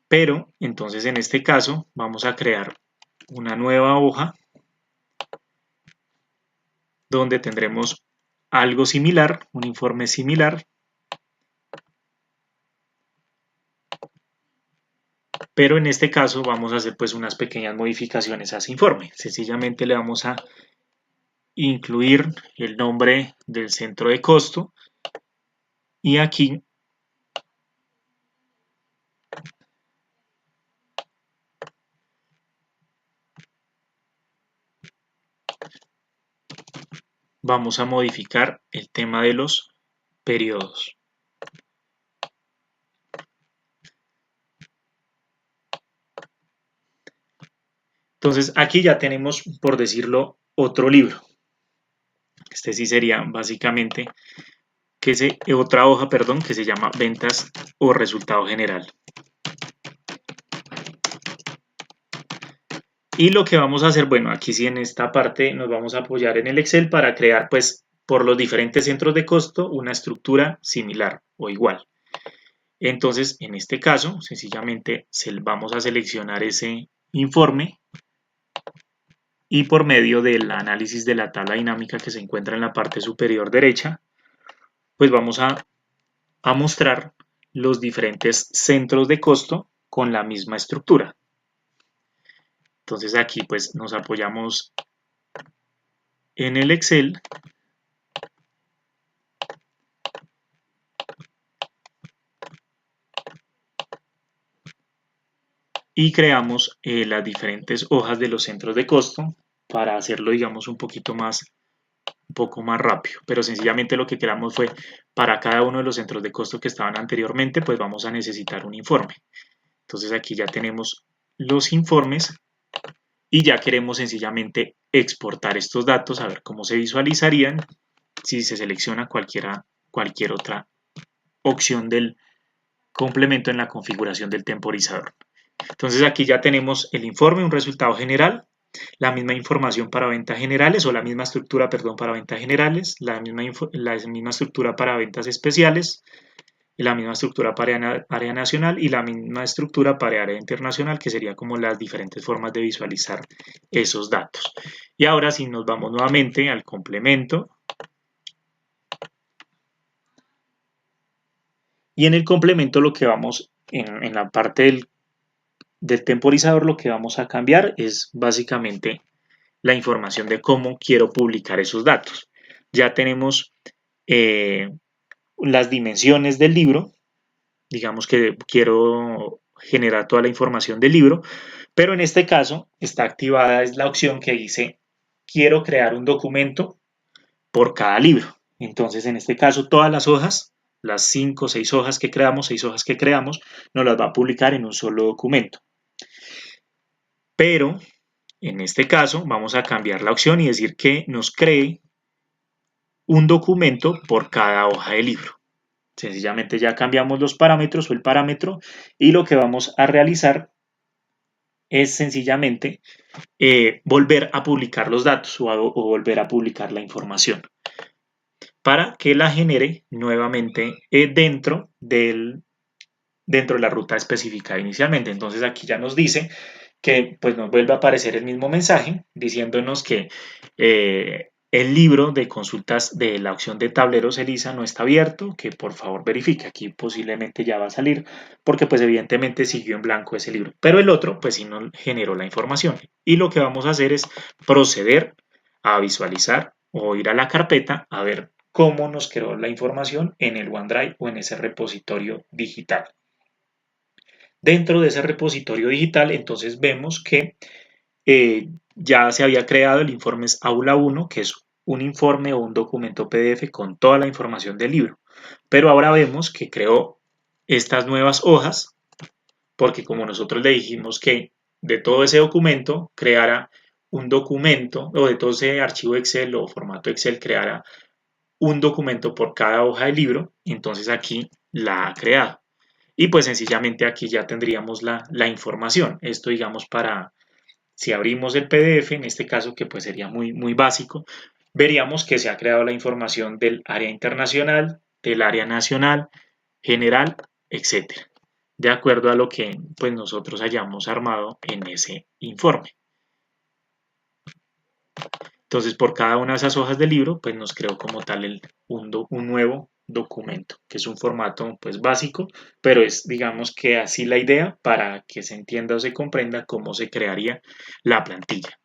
Pero entonces en este caso vamos a crear una nueva hoja donde tendremos algo similar, un informe similar, pero en este caso vamos a hacer pues unas pequeñas modificaciones a ese informe. Sencillamente le vamos a incluir el nombre del centro de costo y aquí vamos a modificar el tema de los periodos. Entonces aquí ya tenemos, por decirlo, otro libro. Este sí sería básicamente otra hoja, perdón, que se llama ventas o resultado general. Y lo que vamos a hacer, bueno, aquí sí en esta parte nos vamos a apoyar en el Excel para crear, pues, por los diferentes centros de costo, una estructura similar o igual. Entonces, en este caso, sencillamente vamos a seleccionar ese informe y por medio del análisis de la tabla dinámica que se encuentra en la parte superior derecha, pues vamos a mostrar los diferentes centros de costo con la misma estructura. Entonces aquí pues nos apoyamos en el Excel y creamos las diferentes hojas de los centros de costo para hacerlo, digamos, un poco más rápido, pero sencillamente lo que creamos fue para cada uno de los centros de costo que estaban anteriormente, pues vamos a necesitar un informe. Entonces aquí ya tenemos los informes y ya queremos sencillamente exportar estos datos a ver cómo se visualizarían si se selecciona cualquier otra opción del complemento en la configuración del temporizador. Entonces aquí ya tenemos el informe, un resultado general, la misma información para ventas generales o la misma estructura, perdón, para ventas generales, la misma estructura para ventas especiales, la misma estructura para área nacional y la misma estructura para área internacional, que sería como las diferentes formas de visualizar esos datos. Y ahora si nos vamos nuevamente al complemento, y en el complemento lo que vamos, en la parte del temporizador, lo que vamos a cambiar es básicamente la información de cómo quiero publicar esos datos. Ya tenemos las dimensiones del libro, digamos que quiero generar toda la información del libro, pero en este caso está activada es la opción que dice quiero crear un documento por cada libro. Entonces en este caso todas las hojas, las 5 o 6 hojas que creamos, 6 hojas que creamos, nos las va a publicar en un solo documento. Pero en este caso vamos a cambiar la opción y decir que nos cree un documento por cada hoja de libro. Sencillamente ya cambiamos los parámetros o el parámetro y lo que vamos a realizar es sencillamente volver a publicar los datos o volver a publicar la información para que la genere nuevamente dentro de la ruta especificada inicialmente. Entonces aquí ya nos dice que pues nos vuelve a aparecer el mismo mensaje diciéndonos que el libro de consultas de la opción de tableros ELISA no está abierto, que por favor verifique. Aquí posiblemente ya va a salir porque pues evidentemente siguió en blanco ese libro, pero el otro pues sí nos generó la información. Y lo que vamos a hacer es proceder a visualizar o ir a la carpeta a ver cómo nos creó la información en el OneDrive o en ese repositorio digital. Dentro de ese repositorio digital, entonces vemos que ya se había creado el informe Aula 1, que es un informe o un documento PDF con toda la información del libro. Pero ahora vemos que creó estas nuevas hojas, porque como nosotros le dijimos que de todo ese documento creara un documento, o de todo ese archivo Excel o formato Excel creara un documento por cada hoja del libro, entonces aquí la ha creado. Y pues sencillamente aquí ya tendríamos la información. Esto digamos para, si abrimos el PDF, en este caso que pues sería muy básico, veríamos que se ha creado la información del área internacional, del área nacional, general, etcétera, de acuerdo a lo que pues nosotros hayamos armado en ese informe. Entonces, por cada una de esas hojas del libro, pues nos creó como tal un nuevo documento, que es un formato pues básico, pero es digamos que así la idea para que se entienda o se comprenda cómo se crearía la plantilla.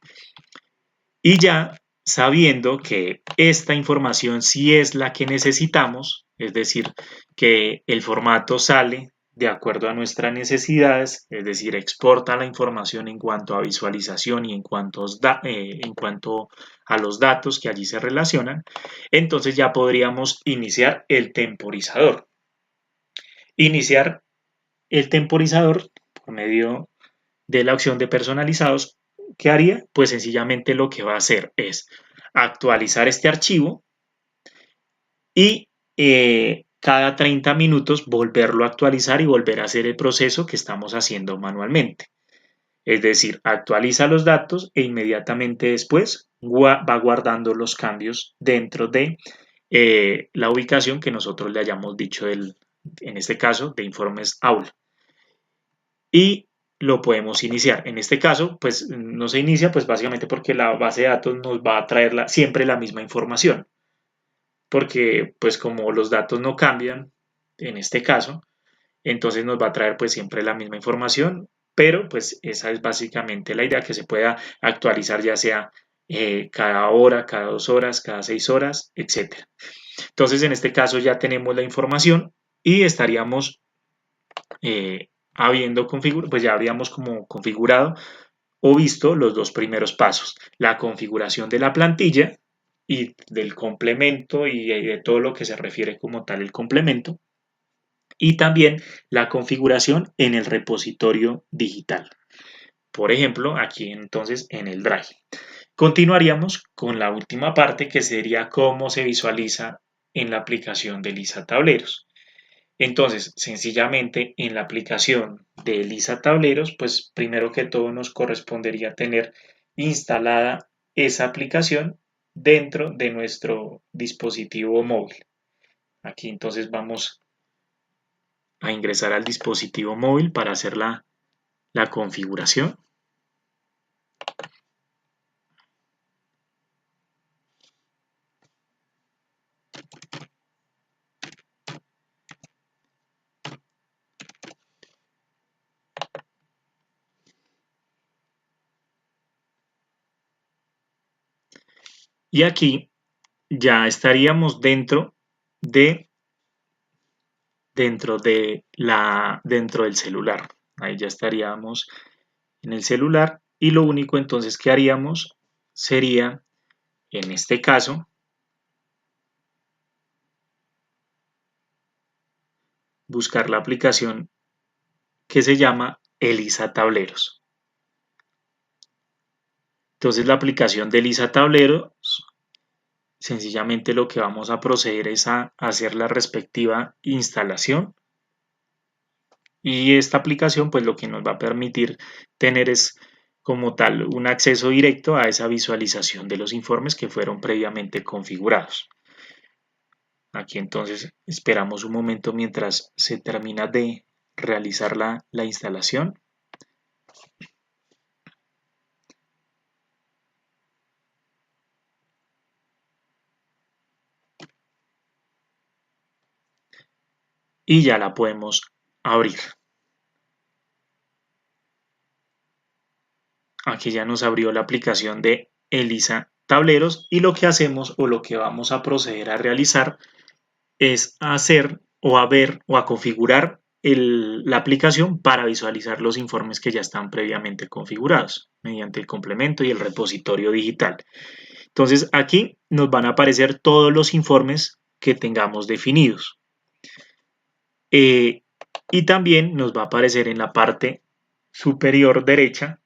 Y ya sabiendo que esta información sí es la que necesitamos, es decir, que el formato sale de acuerdo a nuestras necesidades, es decir, exporta la información en cuanto a visualización y en cuanto a los datos que allí se relacionan, entonces ya podríamos iniciar el temporizador. Iniciar el temporizador por medio de la opción de personalizados. ¿Qué haría? Pues sencillamente lo que va a hacer es actualizar este archivo y cada 30 minutos volverlo a actualizar y volver a hacer el proceso que estamos haciendo manualmente. Es decir, actualiza los datos e inmediatamente después va guardando los cambios dentro de la ubicación que nosotros le hayamos dicho, en este caso, de informes aula. Y lo podemos iniciar. En este caso, pues no se inicia, pues básicamente porque la base de datos nos va a traer siempre la misma información, porque pues como los datos no cambian, en este caso, entonces nos va a traer pues siempre la misma información, pero pues esa es básicamente la idea, que se pueda actualizar ya sea cada hora, cada 2 horas, cada 6 horas, etcétera. Entonces en este caso ya tenemos la información y estaríamos pues ya habríamos como configurado o visto los dos primeros pasos, la configuración de la plantilla y del complemento y de todo lo que se refiere como tal el complemento, y también la configuración en el repositorio digital. Por ejemplo, aquí entonces en el Drive. Continuaríamos con la última parte, que sería cómo se visualiza en la aplicación de Lisa Tableros. Entonces, sencillamente en la aplicación de Lisa Tableros, pues primero que todo nos correspondería tener instalada esa aplicación dentro de nuestro dispositivo móvil. Aquí entonces vamos a ingresar al dispositivo móvil para hacer la configuración. Y aquí ya estaríamos dentro del celular. Ahí ya estaríamos en el celular y lo único entonces que haríamos sería, en este caso, buscar la aplicación que se llama Elisa Tableros. Entonces la aplicación de Elisa Tableros, sencillamente lo que vamos a proceder es a hacer la respectiva instalación, y esta aplicación pues lo que nos va a permitir tener es como tal un acceso directo a esa visualización de los informes que fueron previamente configurados. Aquí entonces esperamos un momento mientras se termina de realizar la instalación. Y ya la podemos abrir. Aquí ya nos abrió la aplicación de Elisa Tableros y lo que hacemos o lo que vamos a proceder a realizar es a hacer o a ver o a configurar la aplicación para visualizar los informes que ya están previamente configurados mediante el complemento y el repositorio digital. Entonces aquí nos van a aparecer todos los informes que tengamos definidos. Y también nos va a aparecer en la parte superior derecha,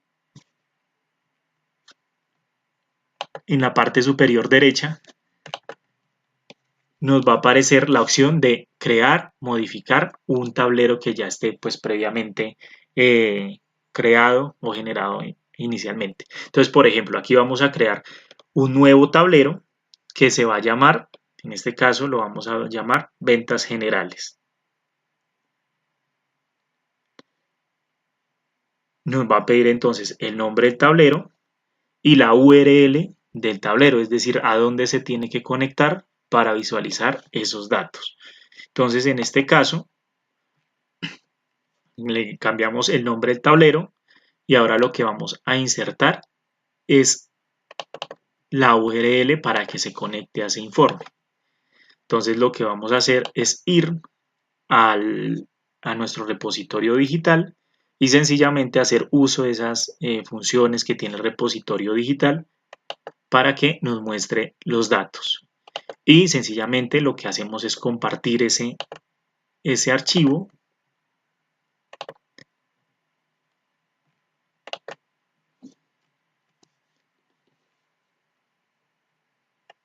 nos va a aparecer la opción de crear, modificar un tablero que ya esté pues previamente creado o generado inicialmente. Entonces, por ejemplo, aquí vamos a crear un nuevo tablero que se va a llamar, en este caso lo vamos a llamar ventas generales. Nos va a pedir entonces el nombre del tablero y la URL del tablero, es decir, a dónde se tiene que conectar para visualizar esos datos. Entonces, en este caso, le cambiamos el nombre del tablero y ahora lo que vamos a insertar es la URL para que se conecte a ese informe. Entonces, lo que vamos a hacer es ir a nuestro repositorio digital y sencillamente hacer uso de esas funciones que tiene el repositorio digital para que nos muestre los datos. Y sencillamente lo que hacemos es compartir ese archivo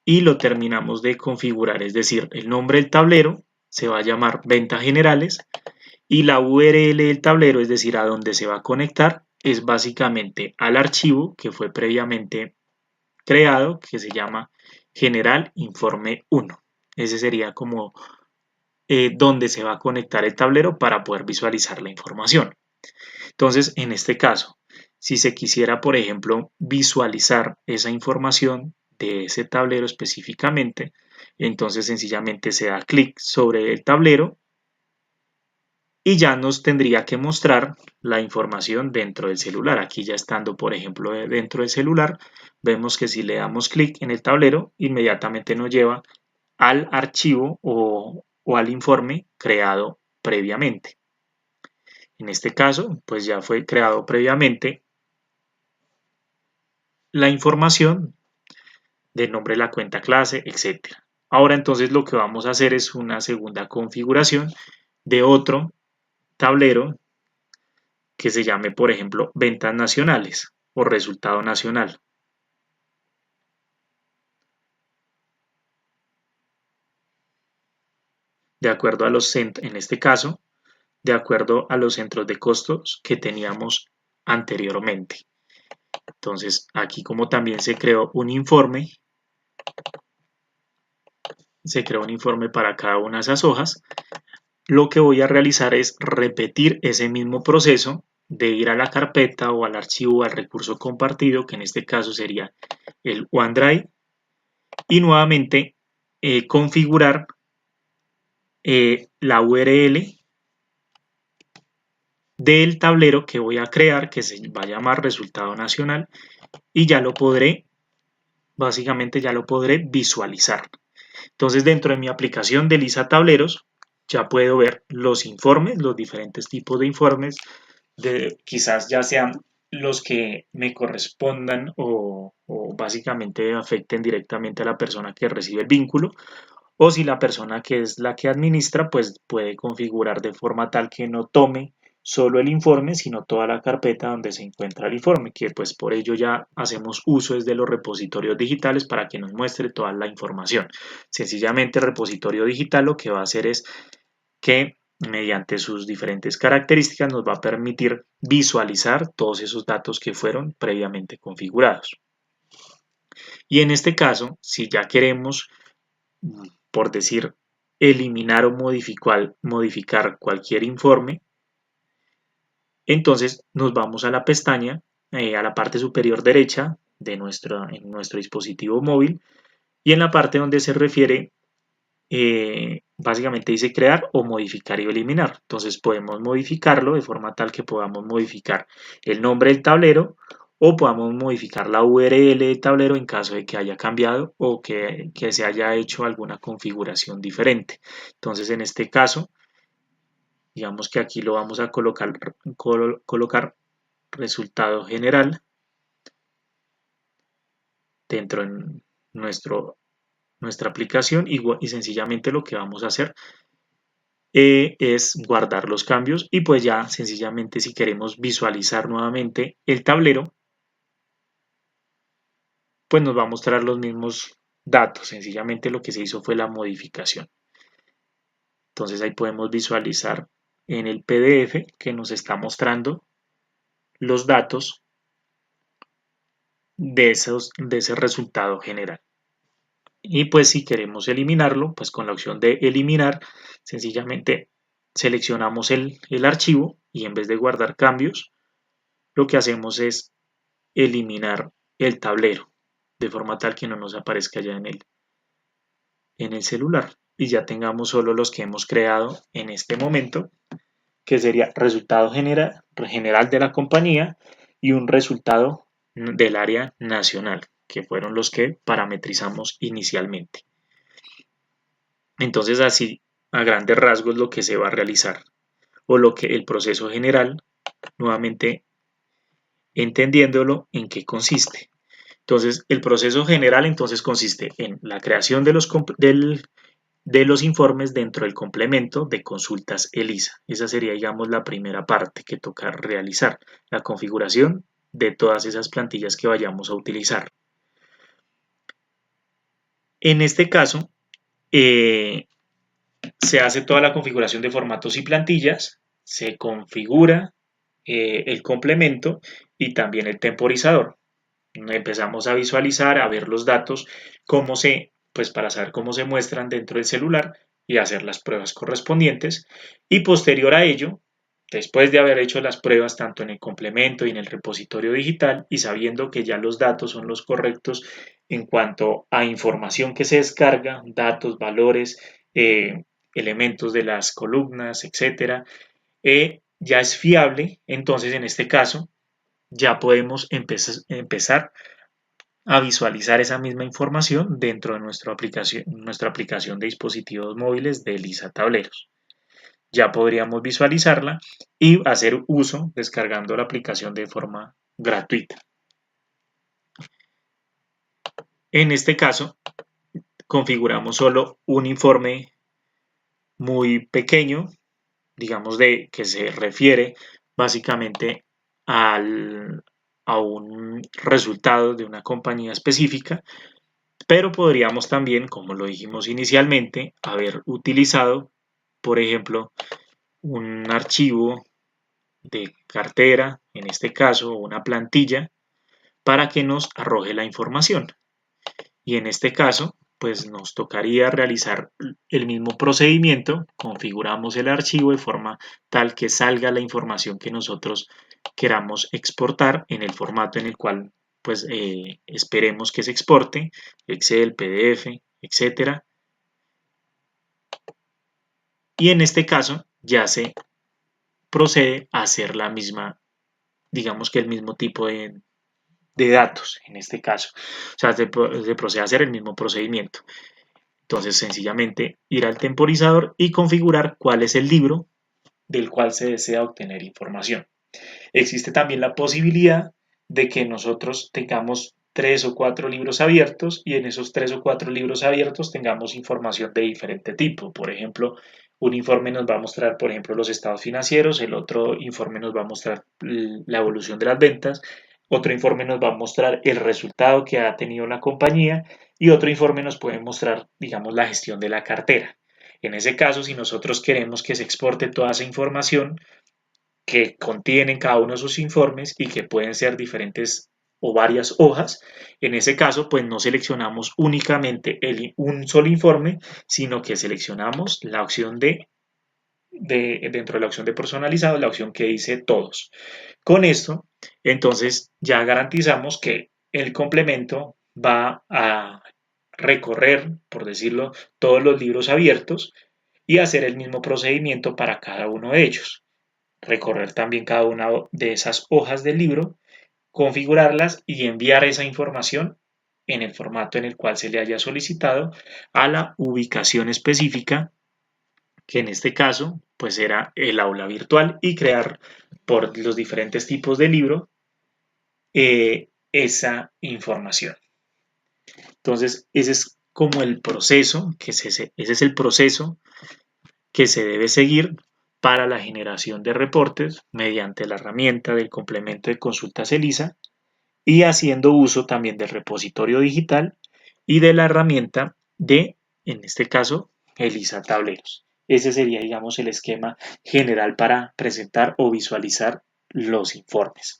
y lo terminamos de configurar, es decir, el nombre del tablero se va a llamar ventas generales y la URL del tablero, es decir, a donde se va a conectar, es básicamente al archivo que fue previamente creado, que se llama general informe 1. Ese sería como donde se va a conectar el tablero para poder visualizar la información. Entonces, en este caso, si se quisiera, por ejemplo, visualizar esa información de ese tablero específicamente, entonces sencillamente se da clic sobre el tablero y ya nos tendría que mostrar la información dentro del celular. Aquí ya estando, por ejemplo, dentro del celular, vemos que si le damos clic en el tablero, inmediatamente nos lleva al archivo o al informe creado previamente. En este caso, pues ya fue creado previamente la información del nombre de la cuenta clase, etc. Ahora entonces lo que vamos a hacer es una segunda configuración de otro tablero que se llame, por ejemplo, ventas nacionales o resultado nacional. De acuerdo a los centros, en este caso, de acuerdo a los centros de costos que teníamos anteriormente. Entonces, aquí como también se creó un informe para cada una de esas hojas, lo que voy a realizar es repetir ese mismo proceso de ir a la carpeta o al archivo o al recurso compartido, que en este caso sería el OneDrive, y nuevamente configurar la URL del tablero que voy a crear, que se va a llamar resultado nacional, y ya lo podré, básicamente ya lo podré visualizar. Entonces, dentro de mi aplicación de Lisa Tableros, ya puedo ver los informes, los diferentes tipos de informes, quizás ya sean los que me correspondan o básicamente afecten directamente a la persona que recibe el vínculo, o si la persona que es la que administra, pues puede configurar de forma tal que no tome solo el informe, sino toda la carpeta donde se encuentra el informe, que pues por ello ya hacemos uso desde los repositorios digitales para que nos muestre toda la información. Sencillamente el repositorio digital lo que va a hacer es que mediante sus diferentes características nos va a permitir visualizar todos esos datos que fueron previamente configurados. Y en este caso, si ya queremos, por decir, eliminar o modificar cualquier informe, entonces nos vamos a la pestaña, a la parte superior derecha de en nuestro dispositivo móvil, y en la parte donde se refiere, básicamente dice crear o modificar y eliminar. Entonces podemos modificarlo de forma tal que podamos modificar el nombre del tablero o podamos modificar la URL del tablero en caso de que haya cambiado o que se haya hecho alguna configuración diferente. Entonces en este caso, digamos que aquí lo vamos a colocar resultado general dentro de nuestra aplicación y sencillamente lo que vamos a hacer es guardar los cambios y pues ya sencillamente si queremos visualizar nuevamente el tablero, pues nos va a mostrar los mismos datos, sencillamente lo que se hizo fue la modificación. Entonces ahí podemos visualizar en el PDF que nos está mostrando los datos de ese resultado general. Y pues si queremos eliminarlo, pues con la opción de eliminar, sencillamente seleccionamos el archivo y en vez de guardar cambios, lo que hacemos es eliminar el tablero, de forma tal que no nos aparezca ya en el celular y ya tengamos solo los que hemos creado en este momento, que sería resultado general de la compañía y un resultado del área nacional, que fueron los que parametrizamos inicialmente. Entonces así, a grandes rasgos, lo que se va a realizar o lo que el proceso general, nuevamente entendiéndolo en qué consiste. Entonces, el proceso general entonces consiste en la creación de los informes dentro del complemento de consultas ELISA. Esa sería, digamos, la primera parte que toca realizar, la configuración de todas esas plantillas que vayamos a utilizar. En este caso, se hace toda la configuración de formatos y plantillas, se configura el complemento y también el temporizador. Empezamos a visualizar, a ver los datos, pues para saber cómo se muestran dentro del celular y hacer las pruebas correspondientes. Y posterior a ello, después de haber hecho las pruebas tanto en el complemento y en el repositorio digital y sabiendo que ya los datos son los correctos en cuanto a información que se descarga, datos, valores, elementos de las columnas, etcétera, ya es fiable, entonces en este caso ya podemos empezar a visualizar esa misma información dentro de nuestra aplicación de dispositivos móviles de Lisa Tableros. Ya podríamos visualizarla y hacer uso descargando la aplicación de forma gratuita. En este caso, configuramos solo un informe muy pequeño, digamos que se refiere básicamente a un resultado de una compañía específica, pero podríamos también, como lo dijimos inicialmente, haber utilizado, por ejemplo, un archivo de cartera, en este caso una plantilla, para que nos arroje la información. Y en este caso, pues nos tocaría realizar el mismo procedimiento, configuramos el archivo de forma tal que salga la información que nosotros queramos exportar en el formato en el cual pues esperemos que se exporte, Excel, PDF, etcétera. Y en este caso ya se procede a hacer la misma, digamos que el mismo tipo de datos en este caso. O sea, se procede a hacer el mismo procedimiento. Entonces, sencillamente ir al temporizador y configurar cuál es el libro del cual se desea obtener información. Existe también la posibilidad de que nosotros tengamos 3 o 4 libros abiertos y en esos 3 o 4 libros abiertos tengamos información de diferente tipo. Por ejemplo, un informe nos va a mostrar, por ejemplo, los estados financieros, el otro informe nos va a mostrar la evolución de las ventas, otro informe nos va a mostrar el resultado que ha tenido la compañía y otro informe nos puede mostrar, digamos, la gestión de la cartera. En ese caso, si nosotros queremos que se exporte toda esa información, que contienen cada uno de sus informes y que pueden ser diferentes o varias hojas. En ese caso, pues no seleccionamos únicamente un solo informe, sino que seleccionamos la opción dentro de la opción de personalizado, la opción que dice todos. Con esto, entonces ya garantizamos que el complemento va a recorrer, por decirlo, todos los libros abiertos y hacer el mismo procedimiento para cada uno de ellos. Recorrer también cada una de esas hojas del libro, configurarlas y enviar esa información en el formato en el cual se le haya solicitado a la ubicación específica, que en este caso pues era el aula virtual, y crear por los diferentes tipos de libro esa información. Entonces ese es como el proceso, ese es el proceso que se debe seguir para la generación de reportes mediante la herramienta del complemento de consultas ELISA y haciendo uso también del repositorio digital y de la herramienta en este caso, ELISA Tableros. Ese sería, digamos, el esquema general para presentar o visualizar los informes.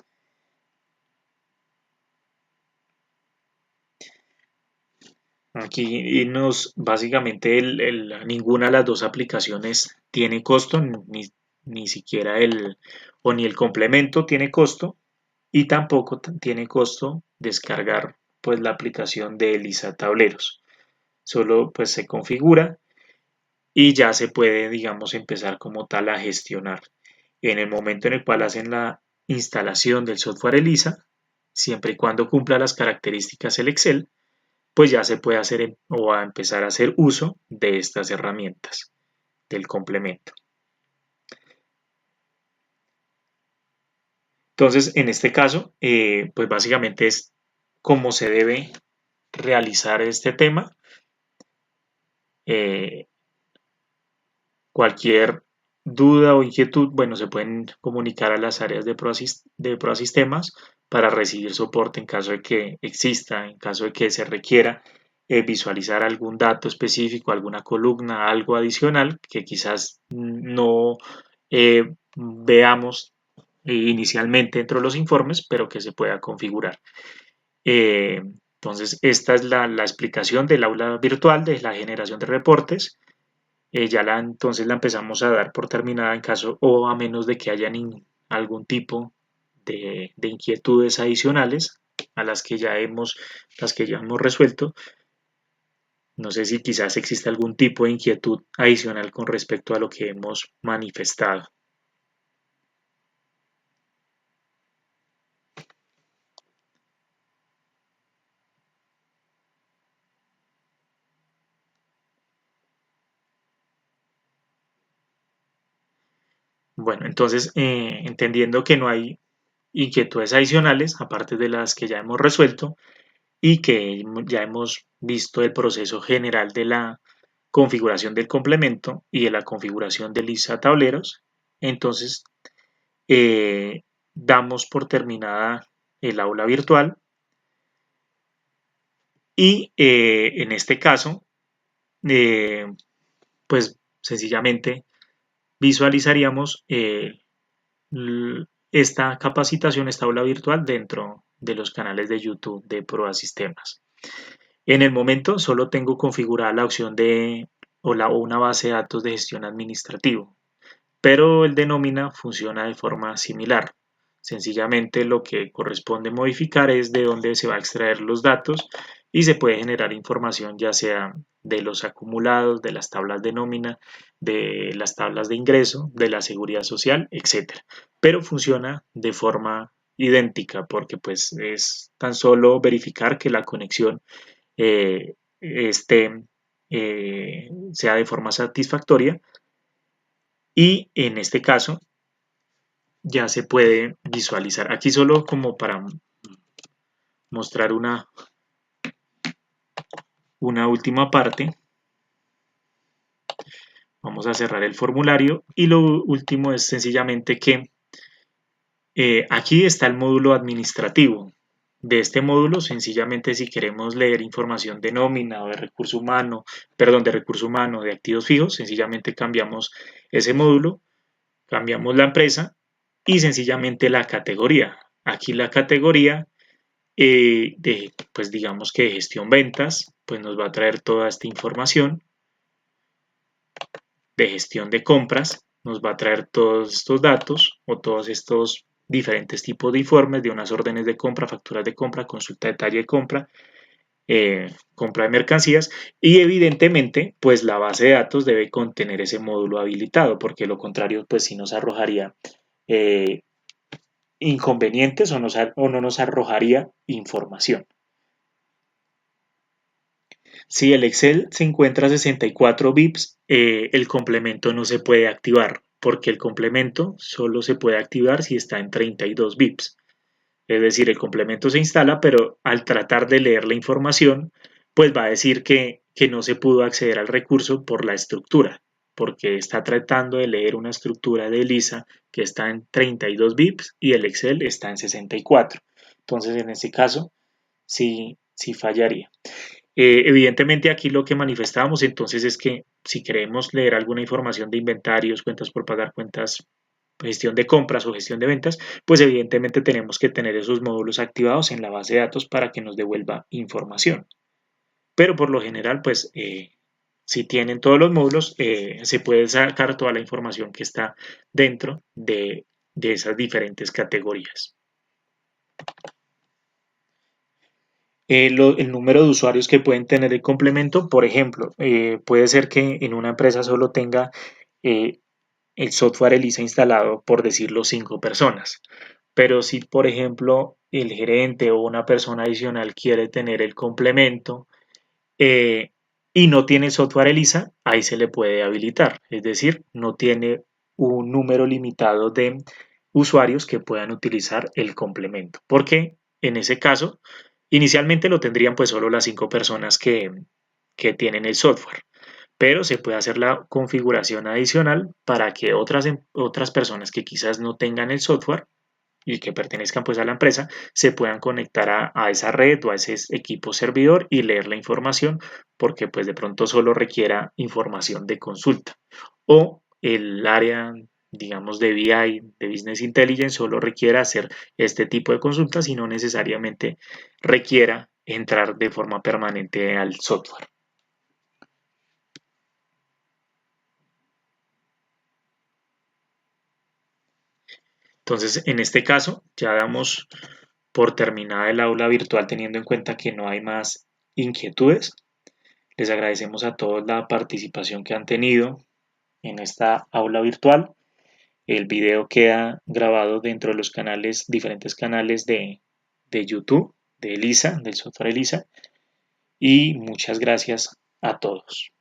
Aquí básicamente ninguna de las dos aplicaciones tiene costo, ni siquiera ni el complemento tiene costo y tampoco tiene costo descargar pues la aplicación de ELISA Tableros. Solo pues se configura y ya se puede, digamos, empezar como tal a gestionar. En el momento en el cual hacen la instalación del software ELISA, siempre y cuando cumpla las características el Excel, pues ya se puede hacer o a empezar a hacer uso de estas herramientas del complemento. Entonces, en este caso, pues básicamente es cómo se debe realizar este tema. Cualquier duda o inquietud, bueno, se pueden comunicar a las áreas de ProAsistemas para recibir soporte en caso de que exista, en caso de que se requiera visualizar algún dato específico, alguna columna, algo adicional que quizás no veamos inicialmente dentro de los informes, pero que se pueda configurar. Entonces, esta es la explicación del aula virtual de la generación de reportes. entonces la empezamos a dar por terminada en caso o a menos de que haya algún tipo de inquietudes adicionales a las que ya hemos resuelto. No sé si quizás existe algún tipo de inquietud adicional con respecto a lo que hemos manifestado. Bueno, entonces, entendiendo que no hay inquietudes adicionales, aparte de las que ya hemos resuelto, y que ya hemos visto el proceso general de la configuración del complemento y de la configuración de lista tableros, entonces eh, damos por terminada el aula virtual y en este caso, eh, pues sencillamente visualizaríamos esta capacitación, esta aula virtual dentro de los canales de YouTube de Proa Sistemas. En el momento solo tengo configurada la opción de o una base de datos de gestión administrativo, pero el de nómina funciona de forma similar. Sencillamente lo que corresponde modificar es de dónde se va a extraer los datos y se puede generar información ya sea de los acumulados, de las tablas de nómina, de las tablas de ingreso, de la seguridad social, etc. Pero funciona de forma idéntica porque pues es tan solo verificar que la conexión esté, sea de forma satisfactoria y en este caso ya se puede visualizar. Aquí solo como para mostrar una última parte, vamos a cerrar el formulario y lo último es sencillamente que aquí está el módulo administrativo. De este módulo, sencillamente si queremos leer información de nómina o de recurso humano, perdón, de recurso humano, de activos fijos, sencillamente cambiamos ese módulo, cambiamos la empresa y sencillamente la categoría. Aquí la categoría pues digamos que de gestión ventas, pues nos va a traer toda esta información. De gestión de compras, nos va a traer todos estos datos o todos estos diferentes tipos de informes de unas órdenes de compra, facturas de compra, consulta de detalle de compra, compra de mercancías y evidentemente pues la base de datos debe contener ese módulo habilitado porque lo contrario pues sí nos arrojaría eh, inconvenientes o no nos arrojaría información. Si el Excel se encuentra a 64 bits, el complemento no se puede activar porque el complemento solo se puede activar si está en 32 bits. Es decir, el complemento se instala, pero al tratar de leer la información, pues va a decir que no se pudo acceder al recurso por la estructura, porque está tratando de leer una estructura de ELISA que está en 32 bits y el Excel está en 64. Entonces, en este caso, sí fallaría. Evidentemente aquí lo que manifestábamos entonces es que si queremos leer alguna información de inventarios, cuentas por pagar, cuentas, gestión de compras o gestión de ventas, pues evidentemente tenemos que tener esos módulos activados en la base de datos para que nos devuelva información. Pero por lo general, pues si tienen todos los módulos, se puede sacar toda la información que está dentro de esas diferentes categorías. El número de usuarios que pueden tener el complemento, por ejemplo, puede ser que en una empresa solo tenga eh, el software ELISA instalado, por decirlo, 5 personas. Pero si, por ejemplo, el gerente o una persona adicional quiere tener el complemento eh, y no tiene software ELISA, ahí se le puede habilitar. Es decir, no tiene un número limitado de usuarios que puedan utilizar el complemento. Porque en ese caso, inicialmente lo tendrían pues solo las 5 personas que tienen el software, pero se puede hacer la configuración adicional para que otras personas que quizás no tengan el software y que pertenezcan pues a la empresa se puedan conectar a esa red o a ese equipo servidor y leer la información porque pues de pronto solo requiera información de consulta o el área digamos de BI, de Business Intelligence, solo requiera hacer este tipo de consultas y no necesariamente requiera entrar de forma permanente al software. Entonces, en este caso, ya damos por terminada el aula virtual teniendo en cuenta que no hay más inquietudes. Les agradecemos a todos la participación que han tenido en esta aula virtual. El video queda grabado dentro de los canales, diferentes canales de YouTube, de ELISA, del software ELISA. Y muchas gracias a todos.